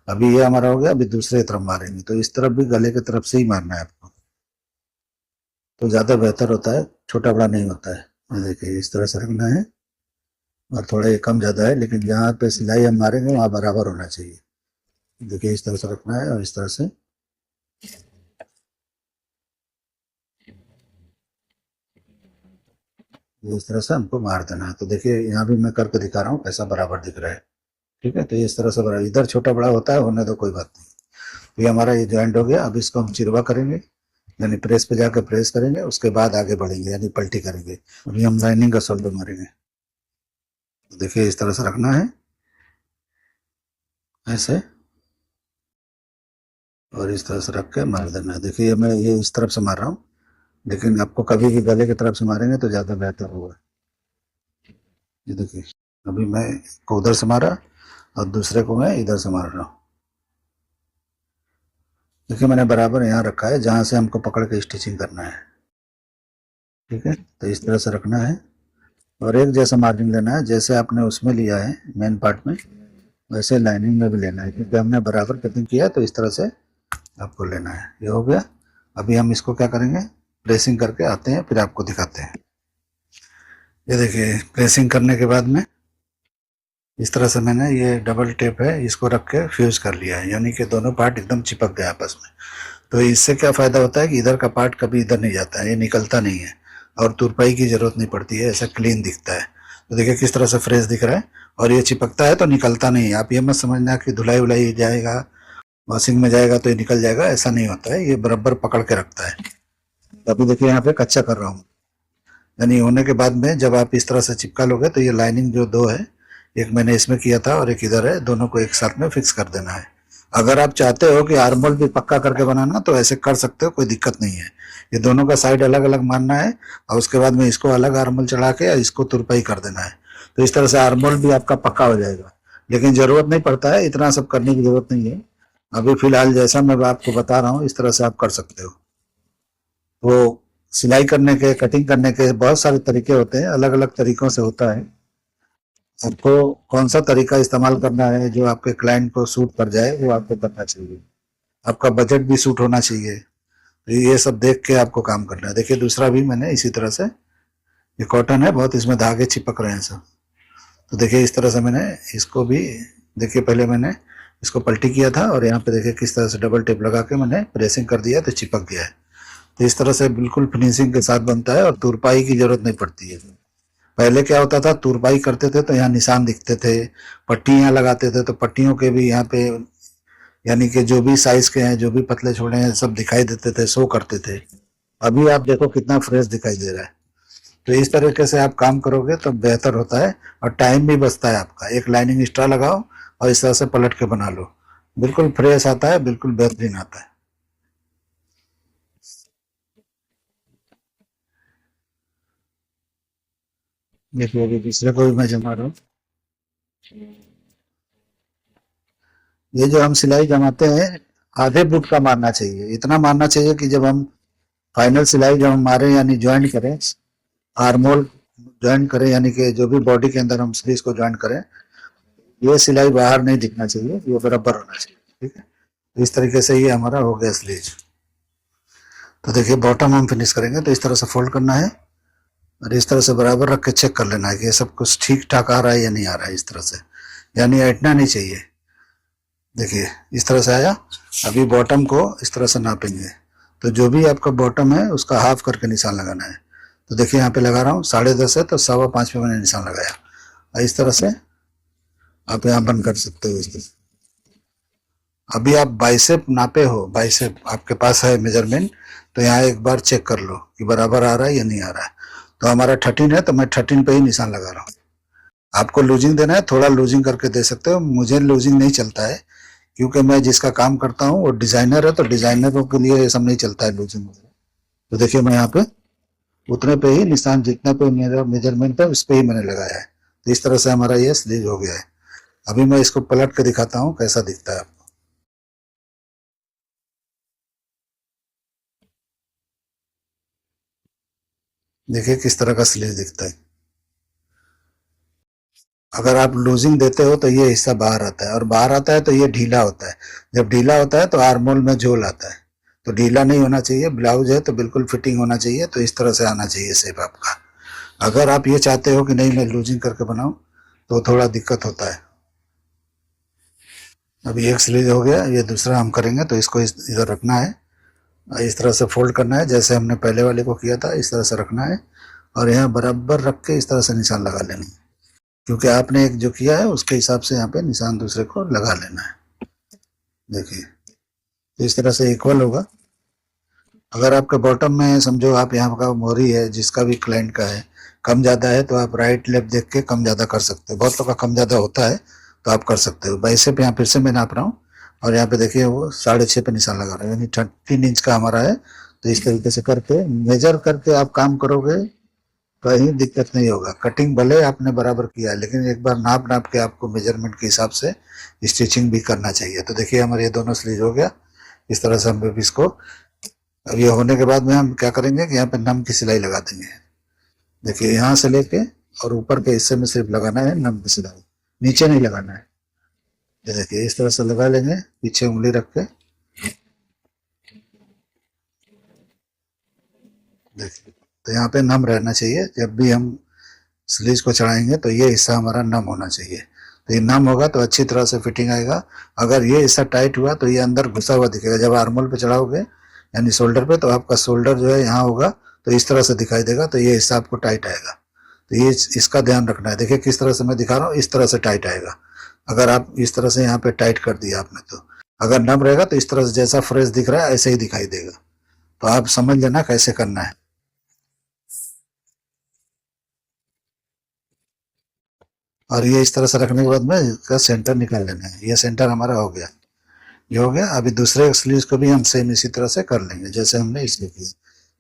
अभी ये हमारा हो गया, अभी दूसरे तरफ मारेंगे तो इस तरफ भी गले की तरफ से ही मारना है आपको, तो ज्यादा बेहतर होता है, छोटा बड़ा नहीं होता है। और देखिए इस तरह से रखना है, और थोड़ा ये कम ज्यादा है लेकिन जहाँ पे सिलाई हम मारेंगे वहाँ बराबर होना चाहिए। देखिए इस तरह से रखना है और इस तरह से इस तरह से हमको मार देना है। तो देखिए यहाँ भी मैं करके दिखा रहा हूँ कैसा बराबर दिख रहा है, ठीक है। तो इस तरह से बराबर, इधर छोटा बड़ा होता है होने दो कोई बात नहीं। तो ये हमारा ये जॉइंट हो गया। अब इसको हम चिरवा करेंगे, यानी प्रेस पे जाकर प्रेस करेंगे, उसके बाद आगे बढ़ेंगे यानी पलटी करेंगे। अभी हम लाइनिंग का शोल्डर मारेंगे। तो देखिए इस तरह से रखना है ऐसे, और इस तरह से रख के मार देना है। देखिए मैं ये इस तरफ से मार रहा हूँ, लेकिन आपको कभी भी गले की तरफ से मारेंगे तो ज्यादा बेहतर होगा। ये देखिए अभी मैं को उधर से मारा और दूसरे को मैं इधर से मार रहा हूँ। देखिए मैंने बराबर यहाँ रखा है जहां से हमको पकड़ के स्टिचिंग करना है, ठीक है। तो इस तरह से रखना है और एक जैसा मार्जिन लेना है, जैसे आपने उसमें लिया है मेन पार्ट में वैसे लाइनिंग में भी लेना है, क्योंकि हमने बराबर कटिंग किया है तो इस तरह से आपको लेना है। ये हो गया। अभी हम इसको क्या करेंगे, प्रेसिंग करके आते हैं फिर आपको दिखाते हैं। ये देखिए प्रेसिंग करने के बाद में इस तरह से मैंने ये डबल टेप है इसको रख के फ्यूज कर लिया है, यानी कि दोनों पार्ट एकदम चिपक गए आपस में। तो इससे क्या फायदा होता है कि इधर का पार्ट कभी इधर नहीं जाता है, ये निकलता नहीं है और तुरपाई की जरूरत नहीं पड़ती है, ऐसा क्लीन दिखता है। तो देखिए किस तरह से फ्रेश दिख रहा है, और ये चिपकता है तो निकलता नहीं है। आप ये मत समझना कि धुलाई उलाई जाएगा वॉशिंग में जाएगा तो ये निकल जाएगा, ऐसा नहीं होता है, ये बराबर पकड़ के रखता है। तो अभी देखिए यहाँ पे कच्चा कर रहा हूँ, यानी होने के बाद में जब आप इस तरह से चिपका लोगे तो ये लाइनिंग जो दो है, एक मैंने इसमें किया था और एक इधर है, दोनों को एक साथ में फिक्स कर देना है। अगर आप चाहते हो कि आर्मोल भी पक्का करके बनाना तो ऐसे कर सकते हो, कोई दिक्कत नहीं है। ये दोनों का साइड अलग अलग मारना है और उसके बाद में इसको अलग आर्मोल चढ़ा के इसको तुरपाई कर देना है। तो इस तरह से आर्मोल भी आपका पक्का हो जाएगा, लेकिन जरूरत नहीं पड़ता है, इतना सब करने की जरूरत नहीं है। अभी फिलहाल जैसा मैं आपको बता रहा हूँ इस तरह से आप कर सकते हो। तो सिलाई करने के, कटिंग करने के बहुत सारे तरीके होते हैं, अलग अलग तरीकों से होता है। आपको कौन सा तरीका इस्तेमाल करना है जो आपके क्लाइंट को सूट कर जाए वो आपको करना चाहिए, आपका बजट भी सूट होना चाहिए। तो ये सब देख के आपको काम करना है। देखिए दूसरा भी मैंने इसी तरह से, ये कॉटन है बहुत, इसमें धागे चिपक रहे हैं सब। तो देखिए इस तरह से मैंने इसको भी, देखिए पहले मैंने इसको पलटी किया था और यहाँ पे देखिए किस तरह से डबल टेप लगा के मैंने प्रेसिंग कर दिया तो चिपक गया है। तो इस तरह से बिल्कुल फिनिशिंग के साथ बनता है और तुरपाई की जरूरत नहीं पड़ती है। पहले क्या होता था, तुरपाई करते थे तो यहाँ निशान दिखते थे, पट्टियाँ लगाते थे तो पट्टियों के भी यहाँ पे, यानी कि जो भी साइज के हैं जो भी पतले छोड़े हैं सब दिखाई देते थे, शो करते थे। अभी आप देखो कितना फ्रेश दिखाई दे रहा है। तो इस तरीके से आप काम करोगे तो बेहतर होता है और टाइम भी बचता है आपका। एक लाइनिंग एक्स्ट्रा लगाओ और इस तरह से पलट के बना लो, बिल्कुल फ्रेश आता है, बिल्कुल बेहतरीन आता है। देखिए अभी दूसरे को भी मैं जमा रहा हूँ। ये जो हम सिलाई जमाते हैं, आधे फुट का मारना चाहिए, इतना मारना चाहिए कि जब हम फाइनल सिलाई जब हम मारे यानी ज्वाइन करें, आर्मोल ज्वाइन करें, यानी कि जो भी बॉडी के अंदर हम स्लीव को ज्वाइन करें, ये सिलाई बाहर नहीं दिखना चाहिए, ये बराबर होना चाहिए। ठीक है, तो इस तरीके से ये हमारा हो गया स्लीव। तो देखिए बॉटम हम फिनिश करेंगे तो इस तरह से फोल्ड करना है और इस तरह से बराबर रख के चेक कर लेना है कि ये सब कुछ ठीक ठाक आ रहा है या नहीं आ रहा है, इस तरह से, यानी ऐटना नहीं चाहिए। देखिए इस तरह से आया। अभी बॉटम को इस तरह से नापेंगे, तो जो भी आपका बॉटम है उसका हाफ करके निशान लगाना है। तो देखिए यहाँ पे लगा रहा हूँ 10.5 है तो 5.25 पे मैंने निशान लगाया और इस तरह से आप यहाँ बंद कर सकते हो इस तरह से। अभी आप बाइसेप नापे हो, बाइसेप आपके पास है मेजरमेंट, तो यहाँ एक बार चेक कर लो कि बराबर आ रहा है या नहीं आ रहा है। तो हमारा 13 है तो मैं 13 पे ही निशान लगा रहा हूँ। आपको लूजिंग देना है थोड़ा लूजिंग करके दे सकते हो, मुझे लूजिंग नहीं चलता है क्योंकि मैं जिसका काम करता हूँ वो डिजाइनर है, तो डिजाइनरों के लिए ये सब नहीं चलता है लूजिंग। तो देखिए मैं यहाँ पे उतने पे ही निशान, जितने पे मेरा मेजरमेंट है उस पे ही मैंने लगाया है। तो इस तरह से हमारा ये स्लीव हो गया है। अभी मैं इसको पलट के दिखाता हूँ कैसा दिखता है आपको। देखिए किस तरह का स्लीव दिखता है। अगर आप लूजिंग देते हो तो ये हिस्सा बाहर आता है और बाहर आता है तो ये ढीला होता है। जब ढीला होता है तो आर्मोल में झोल आता है, तो ढीला नहीं होना चाहिए। ब्लाउज है तो बिल्कुल फिटिंग होना चाहिए, तो इस तरह से आना चाहिए शेप आपका। अगर आप ये चाहते हो कि नहीं मैं लूजिंग करके बनाऊं तो थोड़ा दिक्कत होता है। अभी एक स्लीव हो गया, ये दूसरा हम करेंगे तो इसको इधर रखना है, इस तरह से फोल्ड करना है जैसे हमने पहले वाले को किया था, इस तरह से रखना है और यहाँ बराबर रख के इस तरह से निशान लगा लेना है, क्योंकि आपने एक जो किया है उसके हिसाब से यहाँ पे निशान दूसरे को लगा लेना है। देखिए तो इस तरह से इक्वल होगा। अगर आपके बॉटम में समझो आप यहाँ का मोरी है जिसका भी क्लाइंट का है, कम ज़्यादा है तो आप राइट लेफ्ट देख के कम ज़्यादा कर सकते हो। बहुत लोग का कम ज़्यादा होता है तो आप कर सकते हो। वैसे पे यहाँ फिर से मैं नाप रहा हूँ और यहाँ पे देखिए वो 6.5 पे निशान लगा रहा है, यानी 13 इंच का हमारा है। तो इस तरीके से करके मेजर करके आप काम करोगे कहीं दिक्कत नहीं होगा। कटिंग भले आपने बराबर किया है लेकिन एक बार नाप नाप के आपको मेजरमेंट के हिसाब से स्टिचिंग भी करना चाहिए। तो देखिए हमारे ये दोनों स्लीव हो गया। इस तरह से हम इसको, अब ये होने के बाद में हम क्या करेंगे कि यहाँ पे नम की सिलाई लगा देंगे। देखिए यहाँ से लेके और ऊपर के हिस्से में सिर्फ लगाना है नम की सिलाई, नीचे नहीं लगाना है। ये देखिए इस तरह से लगा लेंगे पीछे उंगली रख के। देखिए तो यहाँ पे नम रहना चाहिए, जब भी हम स्लीव को चढ़ाएंगे तो ये हिस्सा हमारा नम होना चाहिए। तो ये नम होगा तो अच्छी तरह से फिटिंग आएगा। अगर ये हिस्सा टाइट हुआ तो ये अंदर घुसा हुआ दिखेगा। जब आर्मोल पे चढ़ाओगे यानी शोल्डर पे, तो आपका शोल्डर जो है यहाँ होगा तो इस तरह से दिखाई देगा, तो ये हिस्सा आपको टाइट आएगा। तो ये इसका ध्यान रखना है। देखिए किस तरह से मैं दिखा रहा हूँ, इस तरह से टाइट आएगा। अगर आप इस तरह से यहाँ पे टाइट कर दिया आपने, तो अगर नम रहेगा तो इस तरह से जैसा फ्रेश दिख रहा है ऐसे ही दिखाई देगा। तो आप समझ लेना कैसे करना है। और ये इस तरह से रखने के बाद में इसका सेंटर निकाल लेना है। ये सेंटर हमारा हो गया, ये हो गया। अभी दूसरे स्लीव को भी हम सेम इसी तरह से कर लेंगे जैसे हमने इसलिए किया।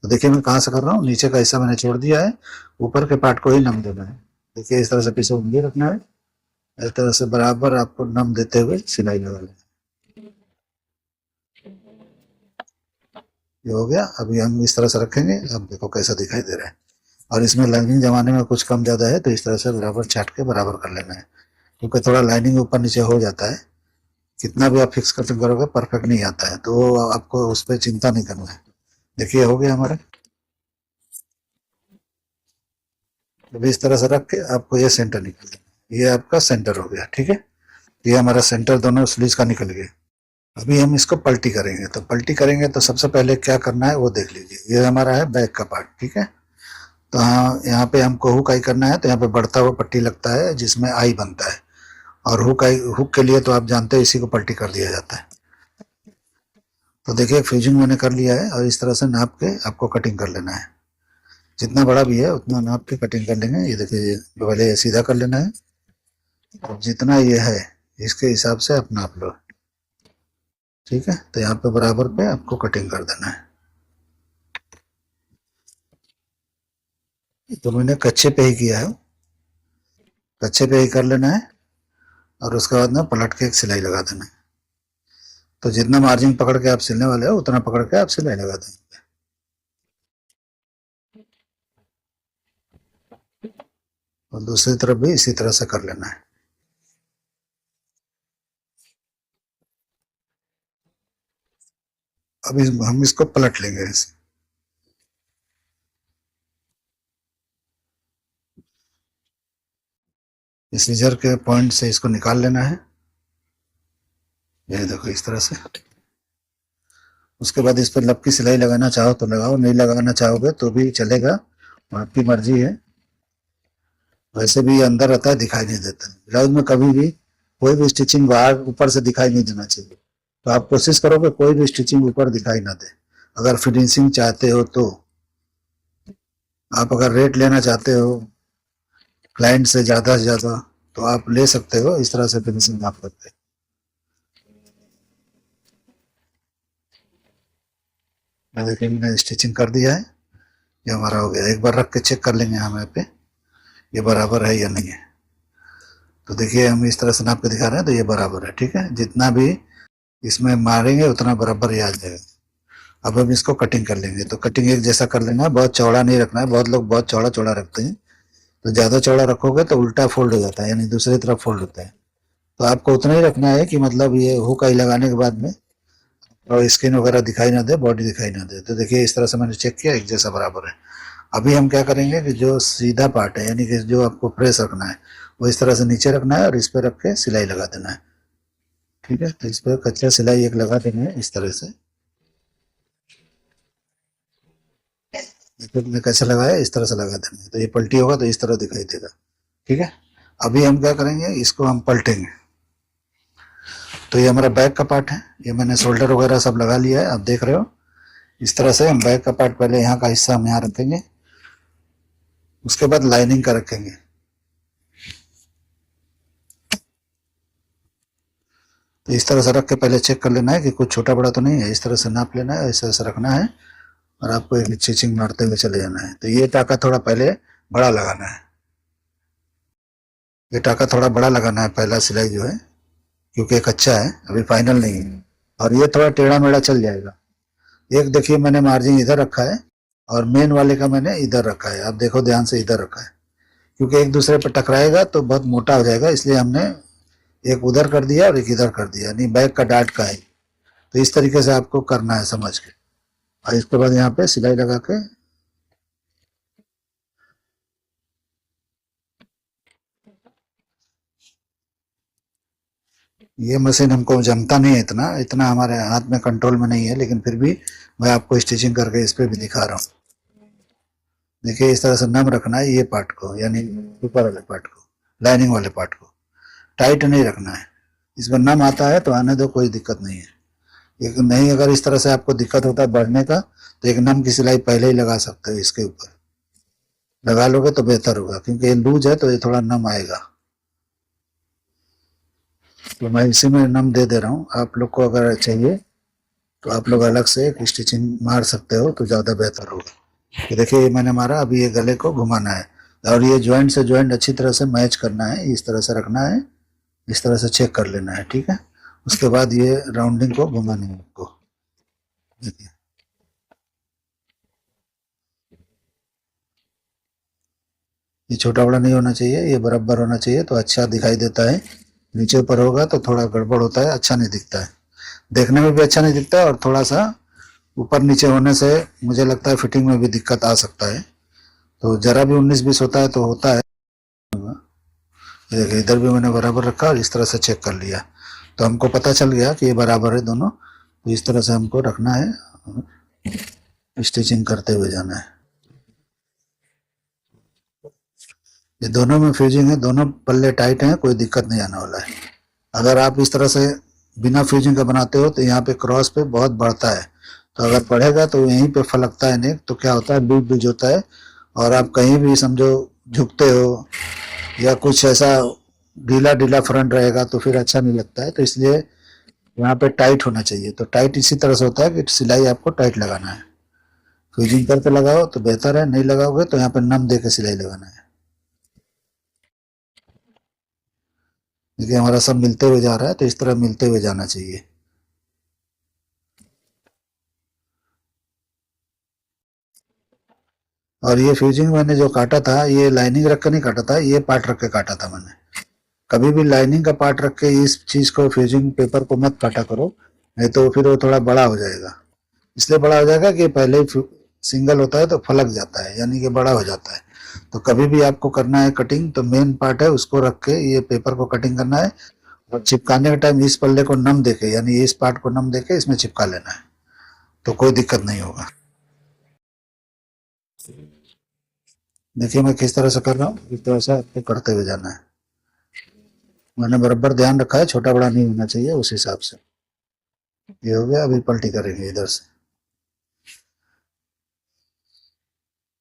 तो देखिए मैं कहाँ से कर रहा हूँ, नीचे का हिस्सा मैंने छोड़ दिया है, ऊपर के पार्ट को ही नम देना है। देखिए इस तरह से पीछे उंगली रखना है, इस तरह से बराबर आपको नम देते हुए सिलाई लगा लेना। ये हो गया। अभी हम इस तरह से रखेंगे, अब देखो कैसा दिखाई दे रहा है। और इसमें लाइनिंग जमाने में कुछ कम ज्यादा है तो इस तरह से बराबर छाट के बराबर कर लेना है, क्योंकि थोड़ा लाइनिंग ऊपर नीचे हो जाता है। कितना भी आप फिक्स कटिंग करोगे परफेक्ट नहीं आता है, तो वो आपको उस पर चिंता नहीं करना है। देखिए हो गया हमारा। तो इस तरह से रख के आपको ये सेंटर निकल गया, ये आपका सेंटर हो गया। ठीक है, ये हमारा सेंटर दोनों स्लीव्स का निकल गया। अभी हम इसको पलटी करेंगे, तो पलटी करेंगे तो सबसे पहले क्या करना है वो देख लीजिए। ये हमारा है बैक का पार्ट, ठीक है। तो हाँ यहाँ पे हमको हुक आई करना है, तो यहाँ पे बढ़ता हुआ पट्टी लगता है जिसमें आई बनता है। और हुक आई, हुक के लिए तो आप जानते हैं इसी को पलटी कर दिया जाता है। तो देखिए फ्यूजिंग मैंने कर लिया है और इस तरह से नाप के आपको कटिंग कर लेना है। जितना बड़ा भी है उतना नाप के कटिंग कर लेंगे। ये देखिए पहले सीधा कर लेना है और जितना ये है इसके हिसाब से आप नाप लो। ठीक है, तो यहाँ पे बराबर पे आपको कटिंग कर देना है। तो मैंने कच्चे पे ही किया है, कच्चे पे ही कर लेना है और उसके बाद ना पलट के एक सिलाई लगा देना है। तो जितना मार्जिन पकड़ के आप सिलने वाले हो उतना पकड़ के आप सिलाई लगा देंगे। और दूसरी तरफ भी इसी तरह से कर लेना है। अब हम इसको पलट लेंगे ऐसे। इस सीजर के पॉइंट से इसको निकाल लेना है, ये देखो इस तरह से। उसके बाद इस पर लब की सिलाई लगाना चाहो तो लगाओ, नहीं लगाना चाहोगे तो भी चलेगा, आपकी मर्जी है। वैसे भी अंदर रहता है, दिखाई नहीं देता। ब्लाउज में कभी भी कोई भी स्टिचिंग बाहर ऊपर से दिखाई नहीं देना चाहिए। तो आप कोशिश करो कि कोई भी स्टिचिंग ऊपर दिखाई ना दे। अगर फिनिशिंग चाहते हो तो आप अगर रेट लेना चाहते हो क्लाइंट से ज्यादा तो आप ले सकते हो इस तरह से फिनिशिंग आप करते। देखिए मैंने स्टिचिंग कर दिया है, ये हमारा हो गया। एक बार रख के चेक कर लेंगे हम यहाँ पे ये बराबर है या नहीं है। तो देखिए हम इस तरह से नाप के दिखा रहे हैं तो ये बराबर है। ठीक है, जितना भी इसमें मारेंगे उतना बराबर ये आ जाएगा। अब हम इसको कटिंग कर लेंगे। तो कटिंग एक जैसा कर लेना है, बहुत चौड़ा नहीं रखना है। बहुत लोग बहुत चौड़ा चौड़ा रखते हैं, तो ज्यादा चौड़ा रखोगे तो उल्टा फोल्ड हो जाता है, यानी दूसरी तरफ फोल्ड होता है। तो आपको उतना ही रखना है कि मतलब ये हुक आई लगाने के बाद में और स्किन वगैरह दिखाई ना दे, बॉडी दिखाई ना दे। तो देखिए इस तरह से मैंने चेक किया, एक जैसा बराबर है। अभी हम क्या करेंगे कि जो सीधा पार्ट है यानी कि जो आपको प्रेस रखना है वो इस तरह से नीचे रखना है और इस पर रख के सिलाई लगा देना है। ठीक है, तो इस पर कच्चा सिलाई एक लगा देंगे इस तरह से। में कैसे लगाया, इस तरह से लगा देंगे तो ये पलटी होगा तो इस तरह दिखाई देगा। ठीक है, अभी हम क्या करेंगे, इसको हम पलटेंगे। तो ये हमारा बैक का पार्ट है, ये मैंने शोल्डर वगैरह सब लगा लिया है, आप देख रहे हो। इस तरह से हम बैक का पार्ट पहले यहाँ का हिस्सा हम यहाँ रखेंगे, उसके बाद लाइनिंग का रखेंगे। तो इस तरह से रख के पहले चेक कर लेना है कि कुछ छोटा बड़ा तो नहीं है। इस तरह से नाप लेना है, ऐसे ऐसे रखना है और आपको एक स्टिचिंग मारते हुए चले जाना है। तो ये टाका थोड़ा पहले बड़ा लगाना है, ये टाका थोड़ा बड़ा लगाना है पहला सिलाई जो है, क्योंकि एक अच्छा है, अभी फाइनल नहीं है। और ये थोड़ा टेढ़ा मेढ़ा चल जाएगा। एक देखिए मैंने मार्जिन इधर रखा है और मेन वाले का मैंने इधर रखा है। आप देखो ध्यान से, इधर रखा है, क्योंकि एक दूसरे पर टकराएगा तो बहुत मोटा हो जाएगा, इसलिए हमने एक उधर कर दिया और एक इधर कर दिया, यानी बैक का डार्ट का है। तो इस तरीके से आपको करना है समझ के। और इसके बाद यहाँ पे सिलाई लगा के ये मशीन हमको जमता नहीं है, इतना इतना हमारे हाथ में कंट्रोल में नहीं है, लेकिन फिर भी मैं आपको स्टिचिंग करके इस पे भी दिखा रहा हूँ। देखिए इस तरह से नम रखना है ये पार्ट को, यानी ऊपर वाले पार्ट को, लाइनिंग वाले पार्ट को टाइट नहीं रखना है। इसमें नम आता है तो आने दो, कोई दिक्कत नहीं है। एक नहीं, अगर इस तरह से आपको दिक्कत होता है बढ़ने का तो एक नम की सिलाई पहले ही लगा सकते हो, इसके ऊपर लगा लोगे तो बेहतर होगा, क्योंकि ये लूज है तो ये थोड़ा नम आएगा। तो मैं इसी में नम दे दे रहा हूँ, आप लोग को अगर चाहिए तो आप लोग अलग से एक स्टिचिंग मार सकते हो तो ज़्यादा बेहतर होगा। तो देखिए ये मैंने मारा, अभी ये गले को घुमाना है और ये ज्वाइंट से ज्वाइंट अच्छी तरह से मैच करना है, इस तरह से रखना है, इस तरह से चेक कर लेना है। ठीक है, उसके बाद ये राउंडिंग को घुमानी है आपको। देखिए ये छोटा बड़ा नहीं होना चाहिए, ये बराबर होना चाहिए तो अच्छा दिखाई देता है। नीचे ऊपर होगा तो थोड़ा गड़बड़ होता है, अच्छा नहीं दिखता है, देखने में भी अच्छा नहीं दिखता है। और थोड़ा सा ऊपर नीचे होने से मुझे लगता है फिटिंग में भी दिक्कत आ सकता है। तो जरा भी 19-20 होता है तो होता है। देखिए इधर भी मैंने बराबर रखा और इस तरह से चेक कर लिया, तो हमको पता चल गया कि ये बराबर है दोनों। तो इस तरह से हमको रखना है, स्टिचिंग करते हुए जाना है। ये दोनों में फ्यूजिंग है, दोनों पल्ले टाइट हैं, कोई दिक्कत नहीं आने वाला है। अगर आप इस तरह से बिना फ्यूजिंग का बनाते हो तो यहाँ पे क्रॉस पे बहुत बढ़ता है, तो अगर बढ़ेगा तो यहीं पे फलकता है नेक, तो क्या होता है लूज लूज होता है और आप कहीं भी समझो झुकते हो या कुछ ऐसा ढीला ढीला फ्रंट रहेगा तो फिर अच्छा नहीं लगता है, तो इसलिए यहाँ पे टाइट होना चाहिए। तो टाइट इसी तरह से होता है कि सिलाई आपको टाइट लगाना है। फ्यूजिंग करके लगाओ तो बेहतर है, नहीं लगाओगे तो यहाँ पे नम दे के सिलाई लगाना है। देखिए हमारा सब मिलते हुए जा रहा है, तो इस तरह मिलते हुए जाना चाहिए। और ये फ्यूजिंग मैंने जो काटा था, ये लाइनिंग रख के नहीं काटा था, ये पार्ट रख के काटा था मैंने। कभी भी लाइनिंग का पार्ट रख के इस चीज को, फ्यूजिंग पेपर को मत काटा करो, नहीं तो फिर वो थोड़ा बड़ा हो जाएगा। इसलिए बड़ा हो जाएगा कि पहले ही सिंगल होता है तो फलक जाता है, यानी कि बड़ा हो जाता है। तो कभी भी आपको करना है कटिंग, तो मेन पार्ट है उसको रख के ये पेपर को कटिंग करना है, और चिपकाने के टाइम इस पल्ले को नम देके, यानी इस पार्ट को नम देके इसमें चिपका लेना है, तो कोई दिक्कत नहीं होगा। देखिए मैं किस तरह से कर रहा हूँ, इस तरह से आपको करते हुए जाना है। मैंने बराबर ध्यान रखा है, छोटा बड़ा नहीं होना चाहिए, उस हिसाब से। ये हो गया, अभी पलटी करेंगे इधर से।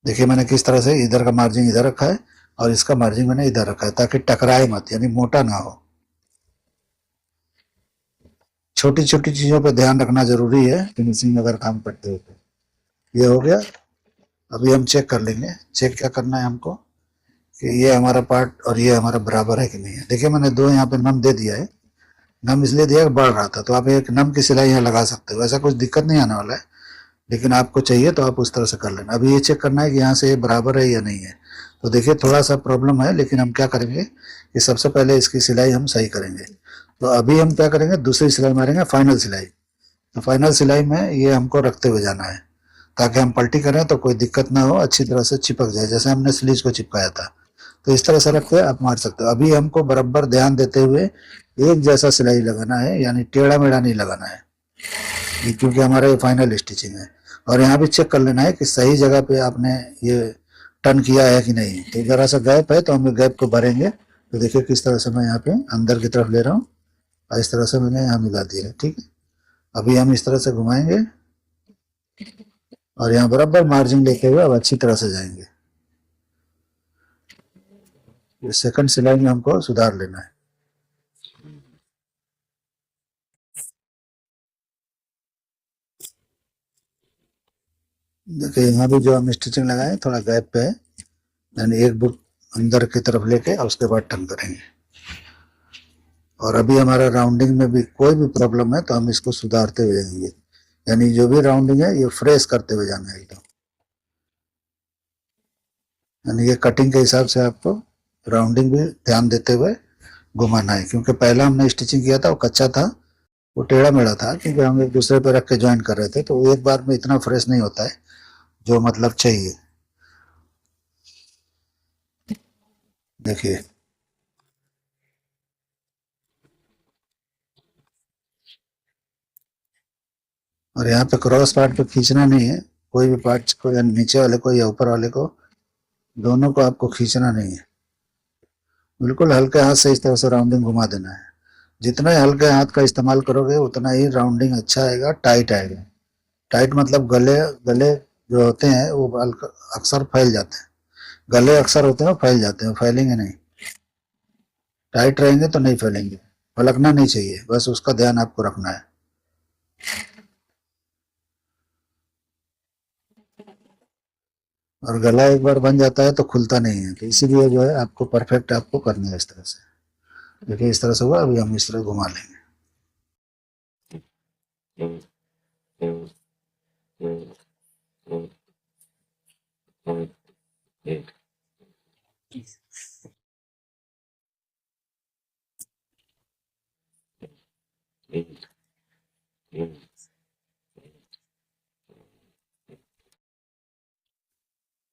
देखिए मैंने किस तरह से इधर का मार्जिन इधर रखा है और इसका मार्जिन मैंने इधर रखा है, ताकि टकराए मत, यानी मोटा ना हो। छोटी छोटी चीजों पर ध्यान रखना जरूरी है फिनिशिंग अगर काम करते हो तो। ये हो गया। अभी हम चेक कर लेंगे। चेक क्या करना है हमको, कि ये हमारा पार्ट और ये हमारा बराबर है कि नहीं है। देखिए मैंने दो यहाँ पे नम दे दिया है। नम इसलिए दिया कि बढ़ रहा था, तो आप एक नम की सिलाई यहाँ लगा सकते हो, ऐसा कुछ दिक्कत नहीं आने वाला है। लेकिन आपको चाहिए तो आप उस तरह से कर लेना। अभी ये चेक करना है कि यहाँ से ये बराबर है या नहीं है। तो देखिए थोड़ा सा प्रॉब्लम है, लेकिन हम क्या करेंगे कि सबसे पहले इसकी सिलाई हम सही करेंगे। तो अभी हम क्या करेंगे, दूसरी सिलाई मारेंगे, फाइनल सिलाई। तो फाइनल सिलाई में ये हमको रखते हुए जाना है, ताकि हम पलटी करें तो कोई दिक्कत ना हो, अच्छी तरह से चिपक जाए, जैसे हमने स्लीज को चिपकाया था। तो इस तरह से रख के आप मार सकते हो। अभी हमको बराबर ध्यान देते हुए एक जैसा सिलाई लगाना है, यानी टेढ़ा मेढ़ा नहीं लगाना है, क्योंकि हमारा ये फाइनल स्टिचिंग है। और यहाँ भी चेक कर लेना है कि सही जगह पे आपने ये टर्न किया है कि नहीं। तो जरा सा गैप है तो हम गैप को भरेंगे। तो देखिए किस तरह से मैं यहाँ पे अंदर की तरफ ले रहा हूँ, और इस तरह से मैंने यहाँ मिला दिया है। ठीक है, अभी हम इस तरह से घुमाएंगे और यहाँ बराबर मार्जिन लेते हुए अब अच्छी तरह से जाएंगे। ये सेकंड सिलाई में हमको सुधार लेना है। देखिए यहाँ भी जो हम स्टिचिंग लगाए थोड़ा गैप पे है, यानी एक बुक अंदर की तरफ लेके और उसके बाद टर्न करेंगे। और अभी हमारा राउंडिंग में भी कोई भी प्रॉब्लम है तो हम इसको सुधारते हुए जाएंगे, यानी जो भी राउंडिंग है ये फ्रेश करते हुए जाना है एकदम। यानी ये कटिंग के हिसाब से आपको राउंडिंग भी ध्यान देते हुए घुमाना है, क्योंकि पहला हमने स्टिचिंग किया था वो कच्चा था, वो टेढ़ा मेढ़ा था, क्योंकि हम एक दूसरे पे रख के ज्वाइन कर रहे थे, तो वो एक बार में इतना फ्रेश नहीं होता है जो मतलब चाहिए। देखिए और यहाँ पे क्रॉस पार्ट पे खींचना नहीं है, कोई भी पार्ट को, या नीचे वाले को या ऊपर वाले को, दोनों को आपको खींचना नहीं है। बिल्कुल हल्के हाथ से इस तरह से राउंडिंग घुमा देना है। जितना ही हल्के हाथ का इस्तेमाल करोगे उतना ही राउंडिंग अच्छा आएगा, टाइट आएगा। टाइट मतलब गले, गले जो होते हैं वो अक्सर फैल जाते हैं। गले अक्सर होते हैं वो फैल जाते हैं, फैलेंगे नहीं। टाइट रहेंगे तो नहीं फैलेंगे। फलकना नहीं चाहिए, बस उसका ध्यान आपको रखना है। और गला एक बार बन जाता है तो खुलता नहीं है, तो इसीलिए जो है आपको परफेक्ट आपको करना है इस तरह से। देखिए इस तरह से हुआ, अभी हम इस तरह घुमा लेंगे।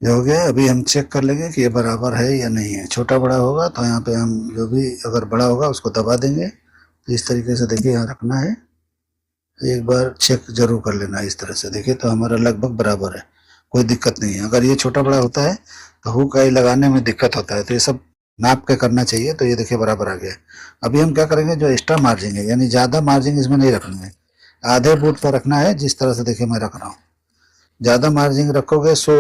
ये हो गया। अभी हम चेक कर लेंगे कि ये बराबर है या नहीं है। छोटा बड़ा होगा तो यहाँ पे हम जो भी, अगर बड़ा होगा उसको दबा देंगे। तो इस तरीके से देखिए यहाँ रखना है, एक बार चेक जरूर कर लेना है इस तरह से। देखिए तो हमारा लगभग बराबर है, कोई दिक्कत नहीं है। अगर ये छोटा बड़ा होता है तो हुक आई लगाने में दिक्कत होता है, तो ये सब नाप के करना चाहिए। तो ये देखिए बराबर आ गया। अभी हम क्या करेंगे, जो एक्स्ट्रा मार्जिन है, यानी ज़्यादा मार्जिन इसमें नहीं रखना है, आधे फुट पर रखना है, जिस तरह से देखिए मैं रख रहा हूँ। ज़्यादा मार्जिन रखोगे सो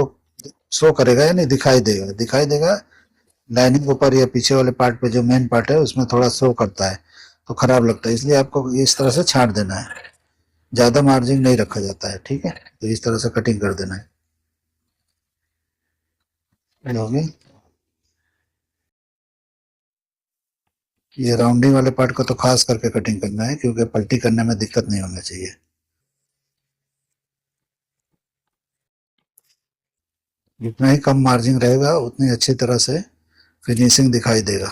शो करेगा, यानी दिखाई देगा लाइनिंग ऊपर या पीछे वाले पार्ट पे, जो मेन पार्ट है उसमें थोड़ा शो करता है तो खराब लगता है, इसलिए आपको इस तरह से छांट देना है, ज्यादा मार्जिन नहीं रखा जाता है, ठीक है। तो इस तरह से कटिंग कर देना है, हो गई। ये राउंडिंग वाले पार्ट को तो खास करके कटिंग करना है, क्योंकि पलटी करने में दिक्कत नहीं होना चाहिए। जितना ही कम मार्जिन रहेगा उतनी अच्छी तरह से फिनिशिंग दिखाई देगा।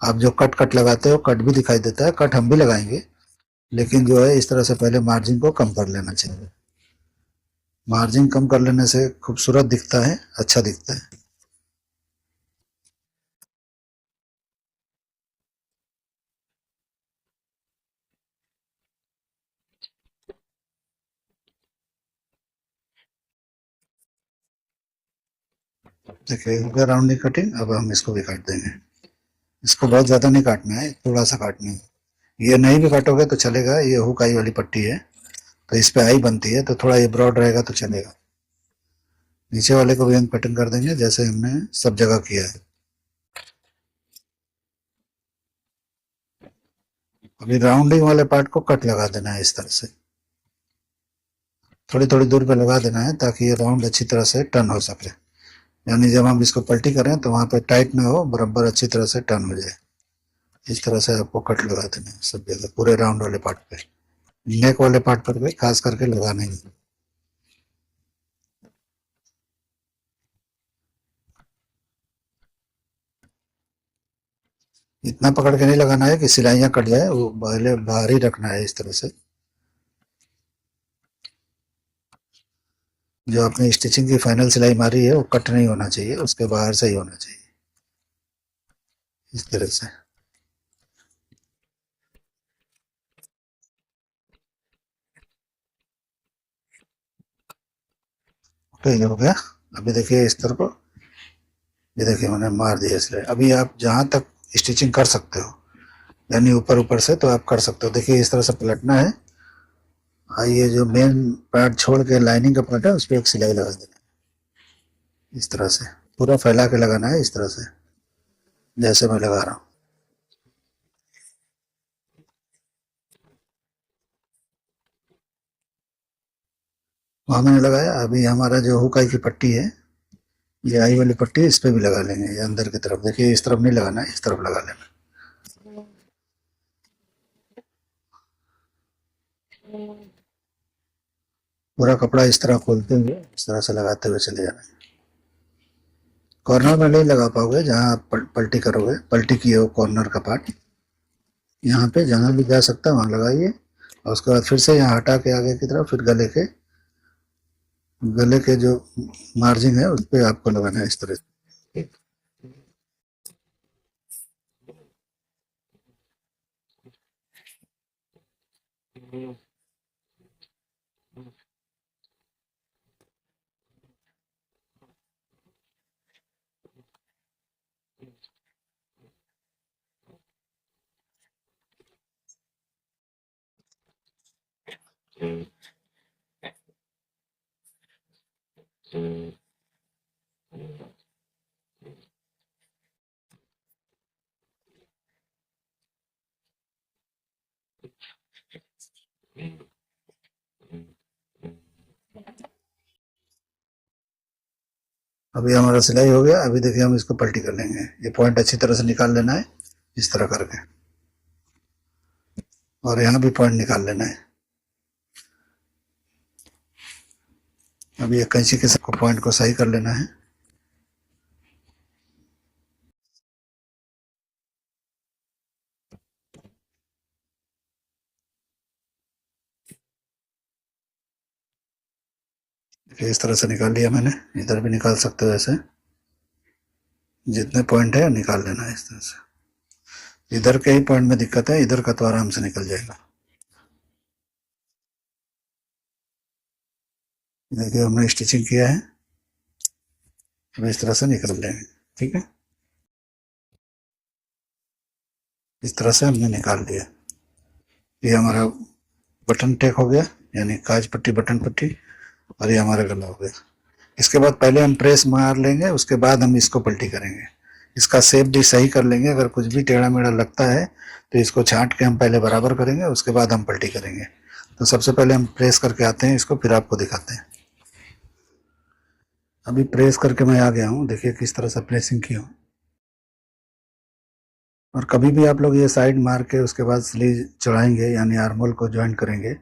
आप जो कट कट लगाते हो, कट भी दिखाई देता है, कट हम भी लगाएंगे, लेकिन जो है इस तरह से पहले मार्जिन को कम कर लेना चाहिए। मार्जिन कम कर लेने से खूबसूरत दिखता है, अच्छा दिखता है। देखिए हो गया राउंडिंग कटिंग, अब हम इसको भी काट देंगे। इसको बहुत ज्यादा नहीं काटना है, थोड़ा सा काटना है। ये नहीं भी काटोगे तो चलेगा, ये हुक आई वाली पट्टी है तो इस पे आई बनती है, तो थोड़ा ये ब्रॉड रहेगा तो चलेगा। नीचे वाले को भी हम कटिंग कर देंगे जैसे हमने सब जगह किया है। अभी राउंडिंग वाले पार्ट को कट लगा देना है इस तरह से, थोड़ी थोड़ी दूर पे लगा देना है ताकि ये राउंड अच्छी तरह से टर्न हो सके, यानी जब हम इसको पलटी करें तो वहां पे टाइट ना हो, बराबर अच्छी तरह से टर्न हो जाए। इस तरह से आपको कट लगा देना है सब जगह, पूरे राउंड वाले पार्ट पे। नेक वाले पार्ट पर भी खास करके लगाना ही। इतना पकड़ के नहीं लगाना है कि सिलाइयां कट जाए, वो पहले बाहर ही रखना है इस तरह से। जो आपने स्टिचिंग की फाइनल सिलाई मारी है वो कट नहीं होना चाहिए, उसके बाहर से ही होना चाहिए, इस तरह से। ओके, ये हो गया। अभी देखिए इस तरह को, ये देखिए मैंने मार दिया सिलाई। अभी आप जहां तक स्टिचिंग कर सकते हो, यानी ऊपर ऊपर से, तो आप कर सकते हो। देखिए इस तरह से पलटना है, ये जो मेन पार्ट छोड़ के लाइनिंग का पार्ट है उस पर एक सिलाई लगा देना है इस तरह से, पूरा फैला के लगाना है इस तरह से जैसे मैं लगा रहा हूँ। वहां मैंने लगाया। अभी हमारा जो हुकाई की पट्टी है, ये आई वाली पट्टी है, इस पे भी लगा लेंगे, ये अंदर की तरफ। देखिए इस तरफ नहीं लगाना है, इस तरफ लगा लेना। पूरा कपड़ा इस तरह खोलते हुए इस तरह से लगाते हुए चले जाना है। कॉर्नर में नहीं लगा पाओगे, जहाँ आप पलटी करोगे, पलटी किए हो कॉर्नर का पार्ट, यहाँ पे जहाँ भी जा सकता है वहां लगाइए, और उसके बाद फिर से यहाँ हटा के आगे की तरफ, फिर गले के जो मार्जिन है उस पर आपको लगाना है इस तरह से। अभी हमारा सिलाई हो गया। अभी देखिए हम इसको पलटी कर लेंगे, ये पॉइंट अच्छी तरह से निकाल लेना है इस तरह करके, और यहाँ भी पॉइंट निकाल लेना है। अभी एक कैंची के सबको पॉइंट को सही कर लेना है। देखिए इस तरह से निकाल लिया मैंने, इधर भी निकाल सकते हो ऐसे, जितने पॉइंट है निकाल लेना है इस तरह से। इधर के ही पॉइंट में दिक्कत है, इधर का तो आराम से निकल जाएगा। देखिए हमने स्टिचिंग किया है, अब इस तरह से निकल लेंगे, ठीक है। इस तरह से हमने निकाल लिया। ये हमारा बटन टेक हो गया, यानी काज पट्टी बटन पट्टी, और ये हमारा गला हो गया। इसके बाद पहले हम प्रेस मार लेंगे, उसके बाद हम इसको पलटी करेंगे। इसका शेप भी सही कर लेंगे, अगर कुछ भी टेढ़ा मेढ़ा लगता है तो इसको छांट के हम पहले बराबर करेंगे, उसके बाद हम पलटी करेंगे। तो सबसे पहले हम प्रेस करके आते हैं इसको, फिर आपको दिखाते हैं। अभी प्रेस करके मैं आ गया हूँ, देखिए किस तरह से प्रेसिंग की हूँ। और कभी भी आप लोग ये साइड मार के उसके बाद स्लीव चढ़ाएंगे यानी आर्मोल को ज्वाइन करेंगे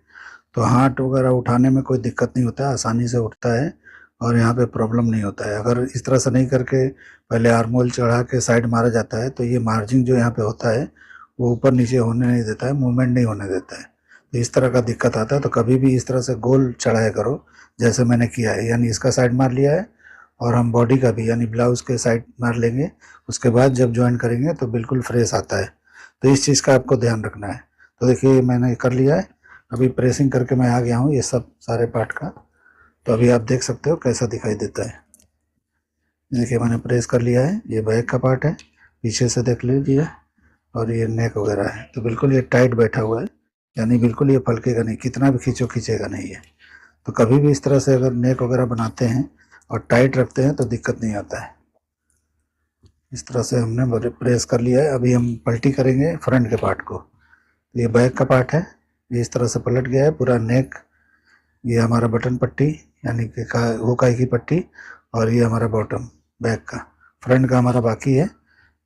तो हाथ वगैरह उठाने में कोई दिक्कत नहीं होता है, आसानी से उठता है और यहाँ पे प्रॉब्लम नहीं होता है। अगर इस तरह से नहीं करके पहले आर्मोल चढ़ा के साइड मारा जाता है तो ये मार्जिन जो यहाँ पे होता है वो ऊपर नीचे होने नहीं देता है, मूवमेंट नहीं होने देता है। तो इस तरह का दिक्कत आता है, तो कभी भी इस तरह से गोल चढ़ाया करो जैसे मैंने किया है, यानी इसका साइड मार लिया है और हम बॉडी का भी यानी ब्लाउज के साइड मार लेंगे। उसके बाद जब ज्वाइन करेंगे तो बिल्कुल फ्रेश आता है। तो इस चीज़ का आपको ध्यान रखना है। तो देखिए मैंने कर लिया है, अभी प्रेसिंग करके मैं आ गया हूँ ये सब सारे पार्ट का। तो अभी आप देख सकते हो कैसा दिखाई देता है। देखिए मैंने प्रेस कर लिया है, ये बैक का पार्ट है, पीछे से देख लीजिए, और ये नेक वगैरह है। तो बिल्कुल ये टाइट बैठा हुआ है, यानी बिल्कुल ये फलकेगा नहीं, कितना भी खींचो खींचेगा नहीं है। तो कभी भी इस तरह से अगर नेक वगैरह बनाते हैं और टाइट रखते हैं तो दिक्कत नहीं आता है। इस तरह से हमने प्रेस कर लिया है। अभी हम पलटी करेंगे फ्रंट के पार्ट को। ये बैक का पार्ट है, ये इस तरह से पलट गया है पूरा नेक। ये हमारा बटन पट्टी यानी कि हुकाई की पट्टी, और ये हमारा बॉटम बैक का। फ्रंट का हमारा बाकी है,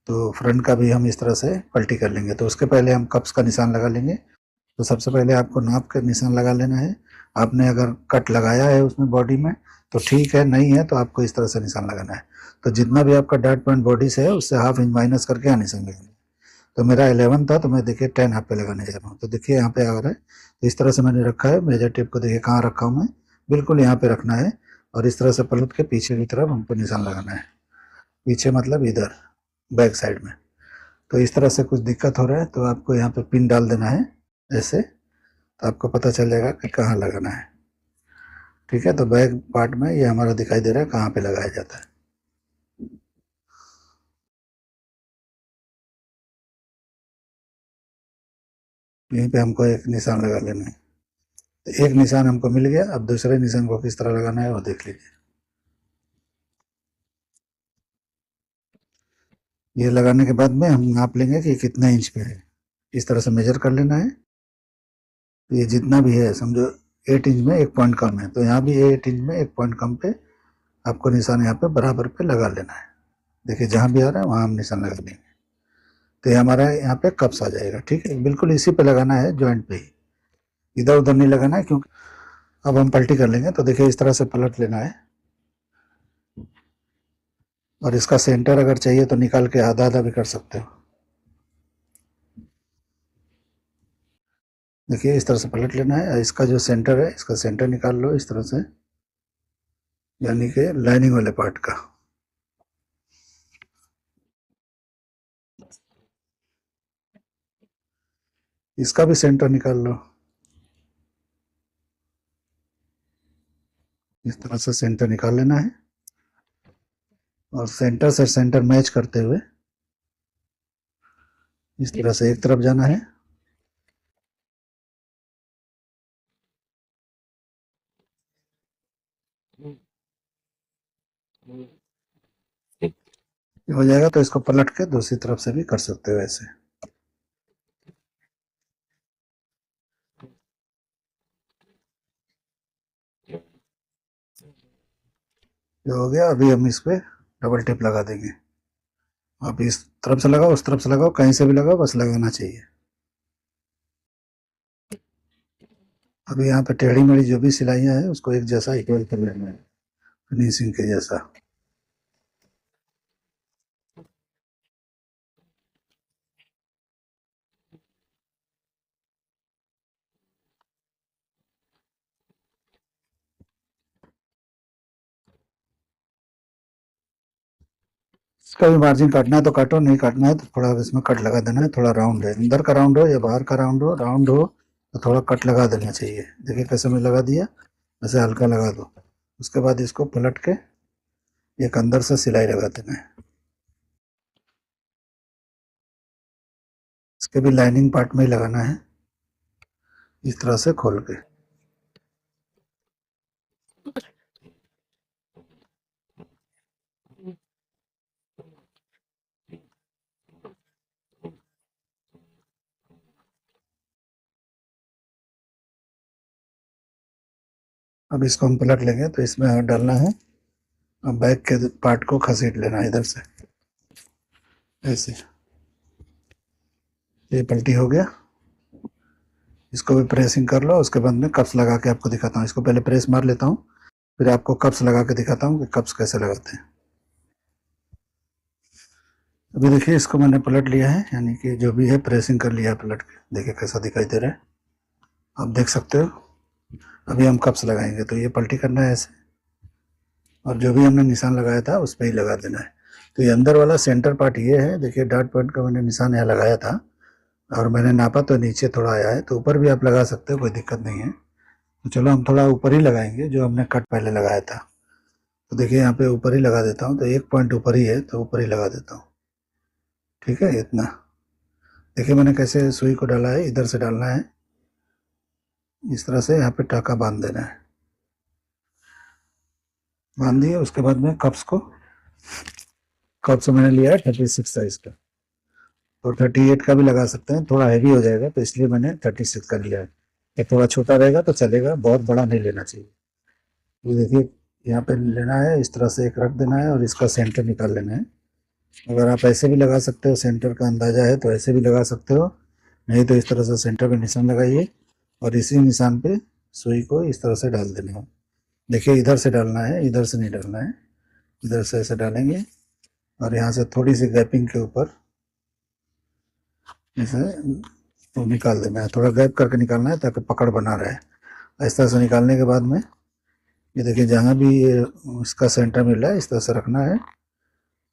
तो फ्रंट का भी हम इस तरह से पलटी कर लेंगे। तो उसके पहले हम कप्स का निशान लगा लेंगे। तो सबसे पहले आपको नाप का निशान लगा लेना है। आपने अगर कट लगाया है उसमें बॉडी में तो ठीक है, नहीं है तो आपको इस तरह से निशान लगाना है। तो जितना भी आपका डॉट पॉइंट बॉडी से है उससे हाफ इंच माइनस करके यहाँ निशान लगाना है। तो मेरा 11 था तो मैं देखिए 10 हाफ पे लगाने जा रहा हूँ। तो देखिए यहाँ पे आ रहा है, तो इस तरह से मैंने रखा है। मेजर टेप को देखिए कहाँ रखा हूँ मैं, बिल्कुल यहाँ पे रखना है। और इस तरह से पलट के पीछे की तरफ हमको निशान लगाना है। पीछे मतलब इधर बैक साइड में। तो इस तरह से कुछ दिक्कत हो रहा है तो आपको यहाँ पे पिन डाल देना है ऐसे, तो आपको पता चल जाएगा कि कहाँ लगाना है। ठीक है, तो बैक पार्ट में ये हमारा दिखाई दे रहा है कहाँ पे लगाया जाता है। यहीं पे हमको एक निशान लगा लेना है। तो एक निशान हमको मिल गया, अब दूसरे निशान को किस तरह लगाना है वो देख लीजिए। ये लगाने के बाद में हम नाप लेंगे कि कितना इंच पे है, इस तरह से मेजर कर लेना है। तो ये जितना भी है समझो 8 इंच में एक पॉइंट कम है, तो यहाँ भी 8 इंच में एक पॉइंट कम पे आपको निशान यहाँ पे बराबर पे लगा लेना है। देखिए जहाँ भी आ रहा है वहाँ हम निशान लगा लेंगे। तो ये हमारा यहाँ पे कप्स आ जाएगा। ठीक है, बिल्कुल इसी पे लगाना है, जॉइंट पे ही, इधर उधर नहीं लगाना है। क्योंकि अब हम पलटी कर लेंगे, तो देखिए इस तरह से पलट लेना है। और इसका सेंटर अगर चाहिए तो निकाल के आधा आधा भी कर सकते हो। देखिए इस तरह से पलट लेना है, इसका जो सेंटर है इसका सेंटर निकाल लो इस तरह से, यानी कि लाइनिंग वाले पार्ट का। इसका भी सेंटर निकाल लो, इस तरह से सेंटर निकाल लेना है। और सेंटर से सेंटर मैच करते हुए इस तरह से एक तरफ जाना है। हो जाएगा तो इसको पलट के दूसरी तरफ से भी कर सकते हो ऐसे। ये हो गया। अभी हम इस पे डबल टेप लगा देंगे। आप इस तरफ से लगाओ, उस तरफ से लगाओ, कहीं से भी लगाओ, बस लगाना चाहिए। अभी यहाँ पे टेढ़ी मेढ़ी जो भी सिलाइयाँ हैं उसको एक जैसा इक्वल कर लेना है, फिनिशिंग के जैसा। इसका भी मार्जिन काटना है तो काटो, नहीं काटना है तो थोड़ा इसमें कट लगा देना है। थोड़ा राउंड है, अंदर का राउंड हो या बाहर का राउंड हो तो थोड़ा कट लगा देना चाहिए। देखिए कैसे मैं लगा दिया, वैसे हल्का लगा दो। उसके बाद इसको पलट के एक अंदर से सिलाई लगा देना है। इसके भी लाइनिंग पार्ट में ही लगाना है, इस तरह से खोल के। अब इसको हम पलट लेंगे तो इसमें डालना है, अब बैक के पार्ट को घसीट लेना है इधर से ऐसे। ये पलटी हो गया, इसको भी प्रेसिंग कर लो। उसके बाद में कप्स लगा के आपको दिखाता हूँ। इसको पहले प्रेस मार लेता हूँ, फिर आपको कप्स लगा के दिखाता हूँ कि कप्स कैसे लगाते हैं। अभी देखिए इसको मैंने पलट लिया है, यानी कि जो भी है प्रेसिंग कर लिया है पलट के। देखिए कैसा दिखाई दे रहा है, आप देख सकते हो। अभी हम कप्स लगाएंगे तो ये पलटी करना है ऐसे, और जो भी हमने निशान लगाया था उस पर ही लगा देना है। तो ये अंदर वाला सेंटर पार्ट ये है, देखिए डॉट पॉइंट का मैंने निशान यहाँ लगाया था, और मैंने नापा तो नीचे थोड़ा आया है, तो ऊपर भी आप लगा सकते हो, कोई दिक्कत नहीं है। तो चलो हम थोड़ा ऊपर ही लगाएंगे, जो हमने कट पहले लगाया था। तो देखिए यहाँ पे ऊपर ही लगा देता हूँ, तो एक पॉइंट ऊपर ही है तो ऊपर ही लगा देता हूँ। ठीक है, इतना। देखिए मैंने कैसे सुई को डाला है, इधर से डालना है, इस तरह से यहाँ पे टाका बांध देना है। बांध दिए, उसके बाद में कप्स मैंने लिया है 36 साइज का। तो 38 का भी लगा सकते हैं, थोड़ा हैवी हो जाएगा तो इसलिए मैंने 36 का लिया है। ये थोड़ा छोटा रहेगा तो चलेगा, बहुत बड़ा नहीं लेना चाहिए। ये देखिए यहाँ पे लेना है, इस तरह से एक रख देना है और इसका सेंटर निकाल लेना है। अगर आप ऐसे भी लगा सकते हो, सेंटर का अंदाजा है तो ऐसे भी लगा सकते हो, नहीं तो इस तरह से सेंटर पे निशान लगाइए और इसी निशान पे सुई को इस तरह से डाल देना है। देखिए इधर से डालना है, इधर से नहीं डालना है, इधर से ऐसे डालेंगे और यहाँ से थोड़ी सी गैपिंग के ऊपर इसे तो निकाल देना है। थोड़ा गैप करके निकालना है ताकि पकड़ बना रहे। इस तरह से निकालने के बाद में ये देखिए जहाँ भी ये इसका सेंटर मिल रहा है इस तरह से रखना है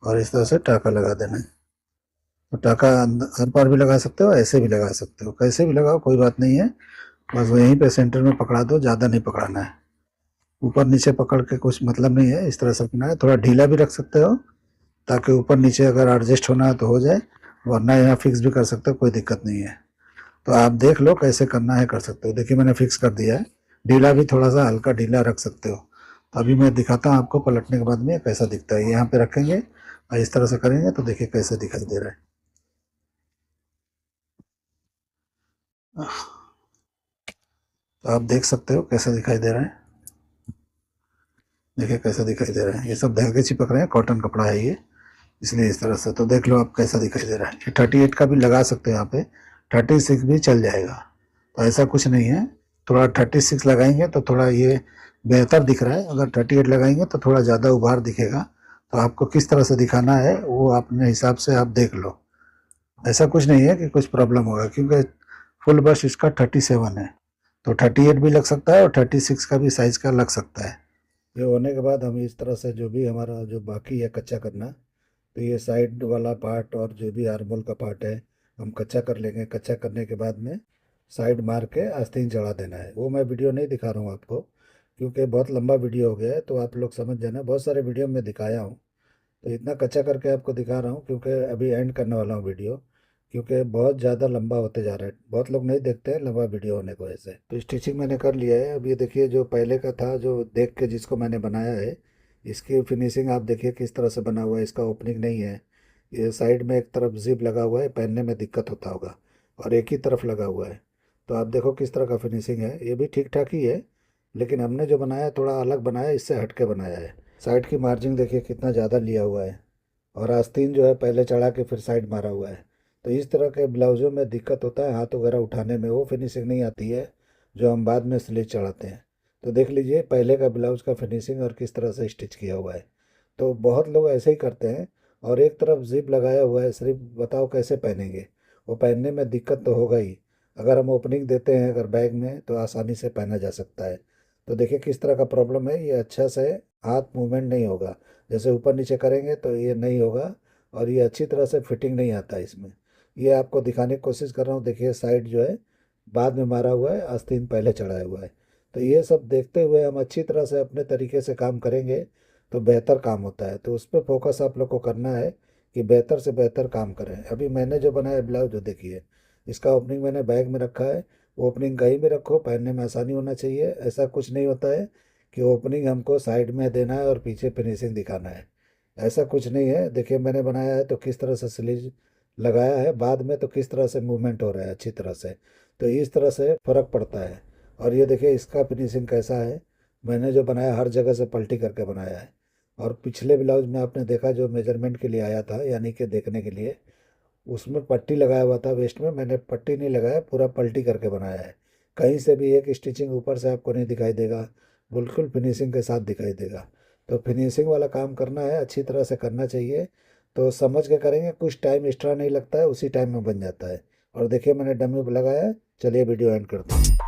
और इस तरह से टाका लगा देना है। तो टाका हर पार भी लगा सकते हो, ऐसे भी लगा सकते हो, कैसे भी लगाओ कोई बात नहीं है, बस वहीं पे सेंटर में पकड़ा दो, ज़्यादा नहीं पकड़ाना है। ऊपर नीचे पकड़ के कुछ मतलब नहीं है, इस तरह से रखना है। थोड़ा ढीला भी रख सकते हो ताकि ऊपर नीचे अगर एडजस्ट होना है तो हो जाए, वरना यहाँ फिक्स भी कर सकते हो, कोई दिक्कत नहीं है। तो आप देख लो कैसे करना है, कर सकते हो। देखिए मैंने फिक्स कर दिया है, ढीला भी थोड़ा सा हल्का ढीला रख सकते हो। तो अभी मैं दिखाता हूँ आपको पलटने के बाद में कैसा दिखता है। यहाँ पे रखेंगे और इस तरह से करेंगे तो देखिए कैसे दिखाई दे रहा है। तो आप देख सकते हो कैसा दिखाई दे रहा है। देखिए कैसा दिखाई दे रहा है, ये सब धागे चिपक रहे हैं, कॉटन कपड़ा है ये, इसलिए इस तरह से। तो देख लो आप कैसा दिखाई दे रहा है। ये 38 का भी लगा सकते हो, यहाँ पे 36 भी चल जाएगा, तो ऐसा कुछ नहीं है। थोड़ा 36 लगाएंगे तो थोड़ा ये बेहतर दिख रहा है, अगर 38 लगाएंगे तो थोड़ा ज़्यादा उभार दिखेगा। तो आपको किस तरह से दिखाना है वो अपने हिसाब से आप देख लो। ऐसा कुछ नहीं है कि कुछ प्रॉब्लम होगा, क्योंकि फुल बस इसका 37 है, तो 38 भी लग सकता है और 36 का भी साइज का लग सकता है। ये होने के बाद हम इस तरह से जो भी हमारा जो बाकी है कच्चा करना, तो ये साइड वाला पार्ट और जो भी आर्मोल का पार्ट है हम कच्चा कर लेंगे। कच्चा करने के बाद में साइड मार के आस्तीन चढ़ा देना है। वो मैं वीडियो नहीं दिखा रहा हूँ आपको, क्योंकि बहुत लंबा वीडियो हो गया है, तो आप लोग समझ जाना। बहुत सारे वीडियो में दिखाया हूँ, तो इतना कच्चा करके आपको दिखा रहा हूँ क्योंकि अभी एंड करने वाला हूँ वीडियो, क्योंकि बहुत ज़्यादा लंबा होते जा रहा है। बहुत लोग नहीं देखते हैं लंबा वीडियो होने को ऐसे। तो स्टिचिंग मैंने कर लिया है। अब ये देखिए जो पहले का था, जो देख के जिसको मैंने बनाया है, इसकी फिनिशिंग आप देखिए किस तरह से बना हुआ है। इसका ओपनिंग नहीं है, ये साइड में एक तरफ जिप लगा हुआ है, पहनने में दिक्कत होता होगा, और एक ही तरफ लगा हुआ है। तो आप देखो किस तरह का फिनिशिंग है, ये भी ठीक ठाक ही है, लेकिन हमने जो बनाया थोड़ा अलग बनाया, इससे हट के बनाया है। साइड की मार्जिन देखिए कितना ज़्यादा लिया हुआ है, और आस्तीन जो है पहले चढ़ा के फिर साइड मारा हुआ है। तो इस तरह के ब्लाउज़ों में दिक्कत होता है, हाथ वगैरह उठाने में वो फिनिशिंग नहीं आती है जो हम बाद में स्लीव चढ़ाते हैं। तो देख लीजिए पहले का ब्लाउज़ का फिनिशिंग और किस तरह से स्टिच किया हुआ है। तो बहुत लोग ऐसे ही करते हैं, और एक तरफ जिप लगाया हुआ है, सिर्फ बताओ कैसे पहनेंगे। वो पहनने में दिक्कत तो होगा ही। अगर हम ओपनिंग देते हैं अगर बैग में तो आसानी से पहना जा सकता है। तो देखिए किस तरह का प्रॉब्लम है, ये अच्छा से हाथ मूवमेंट नहीं होगा, जैसे ऊपर नीचे करेंगे तो ये नहीं होगा, और ये अच्छी तरह से फिटिंग नहीं आता है इसमें। ये आपको दिखाने की कोशिश कर रहा हूँ। देखिए साइड जो है बाद में मारा हुआ है, आस्तीन पहले चढ़ाया हुआ है। तो ये सब देखते हुए हम अच्छी तरह से अपने तरीके से काम करेंगे तो बेहतर काम होता है। तो उस पर फोकस आप लोग को करना है कि बेहतर से बेहतर काम करें। अभी मैंने जो बनाया ब्लाउज जो देखिए, इसका ओपनिंग मैंने बैग में रखा है। ओपनिंग कहीं भी रखो, पहनने में आसानी होना चाहिए। ऐसा कुछ नहीं होता है कि ओपनिंग हमको साइड में देना है और पीछे फिनिशिंग दिखाना है, ऐसा कुछ नहीं है। देखिए मैंने बनाया है तो किस तरह से स्लीव लगाया है, बाद में तो किस तरह से मूवमेंट हो रहा है अच्छी तरह से। तो इस तरह से फ़र्क पड़ता है। और ये देखिए इसका फिनिशिंग कैसा है, मैंने जो बनाया हर जगह से पलटी करके बनाया है। और पिछले ब्लाउज में आपने देखा जो मेजरमेंट के लिए आया था, यानी कि देखने के लिए, उसमें पट्टी लगाया हुआ था वेस्ट में, मैंने पट्टी नहीं लगाया, पूरा पलटी करके बनाया है। कहीं से भी एक स्टिचिंग ऊपर से आपको नहीं दिखाई देगा, बिल्कुल फिनिशिंग के साथ दिखाई देगा। तो फिनिशिंग वाला काम करना है, अच्छी तरह से करना चाहिए। तो समझ के करेंगे, कुछ टाइम एक्स्ट्रा नहीं लगता है, उसी टाइम में बन जाता है। और देखिए मैंने डमी लगाया है। चलिए वीडियो एंड करते हैं।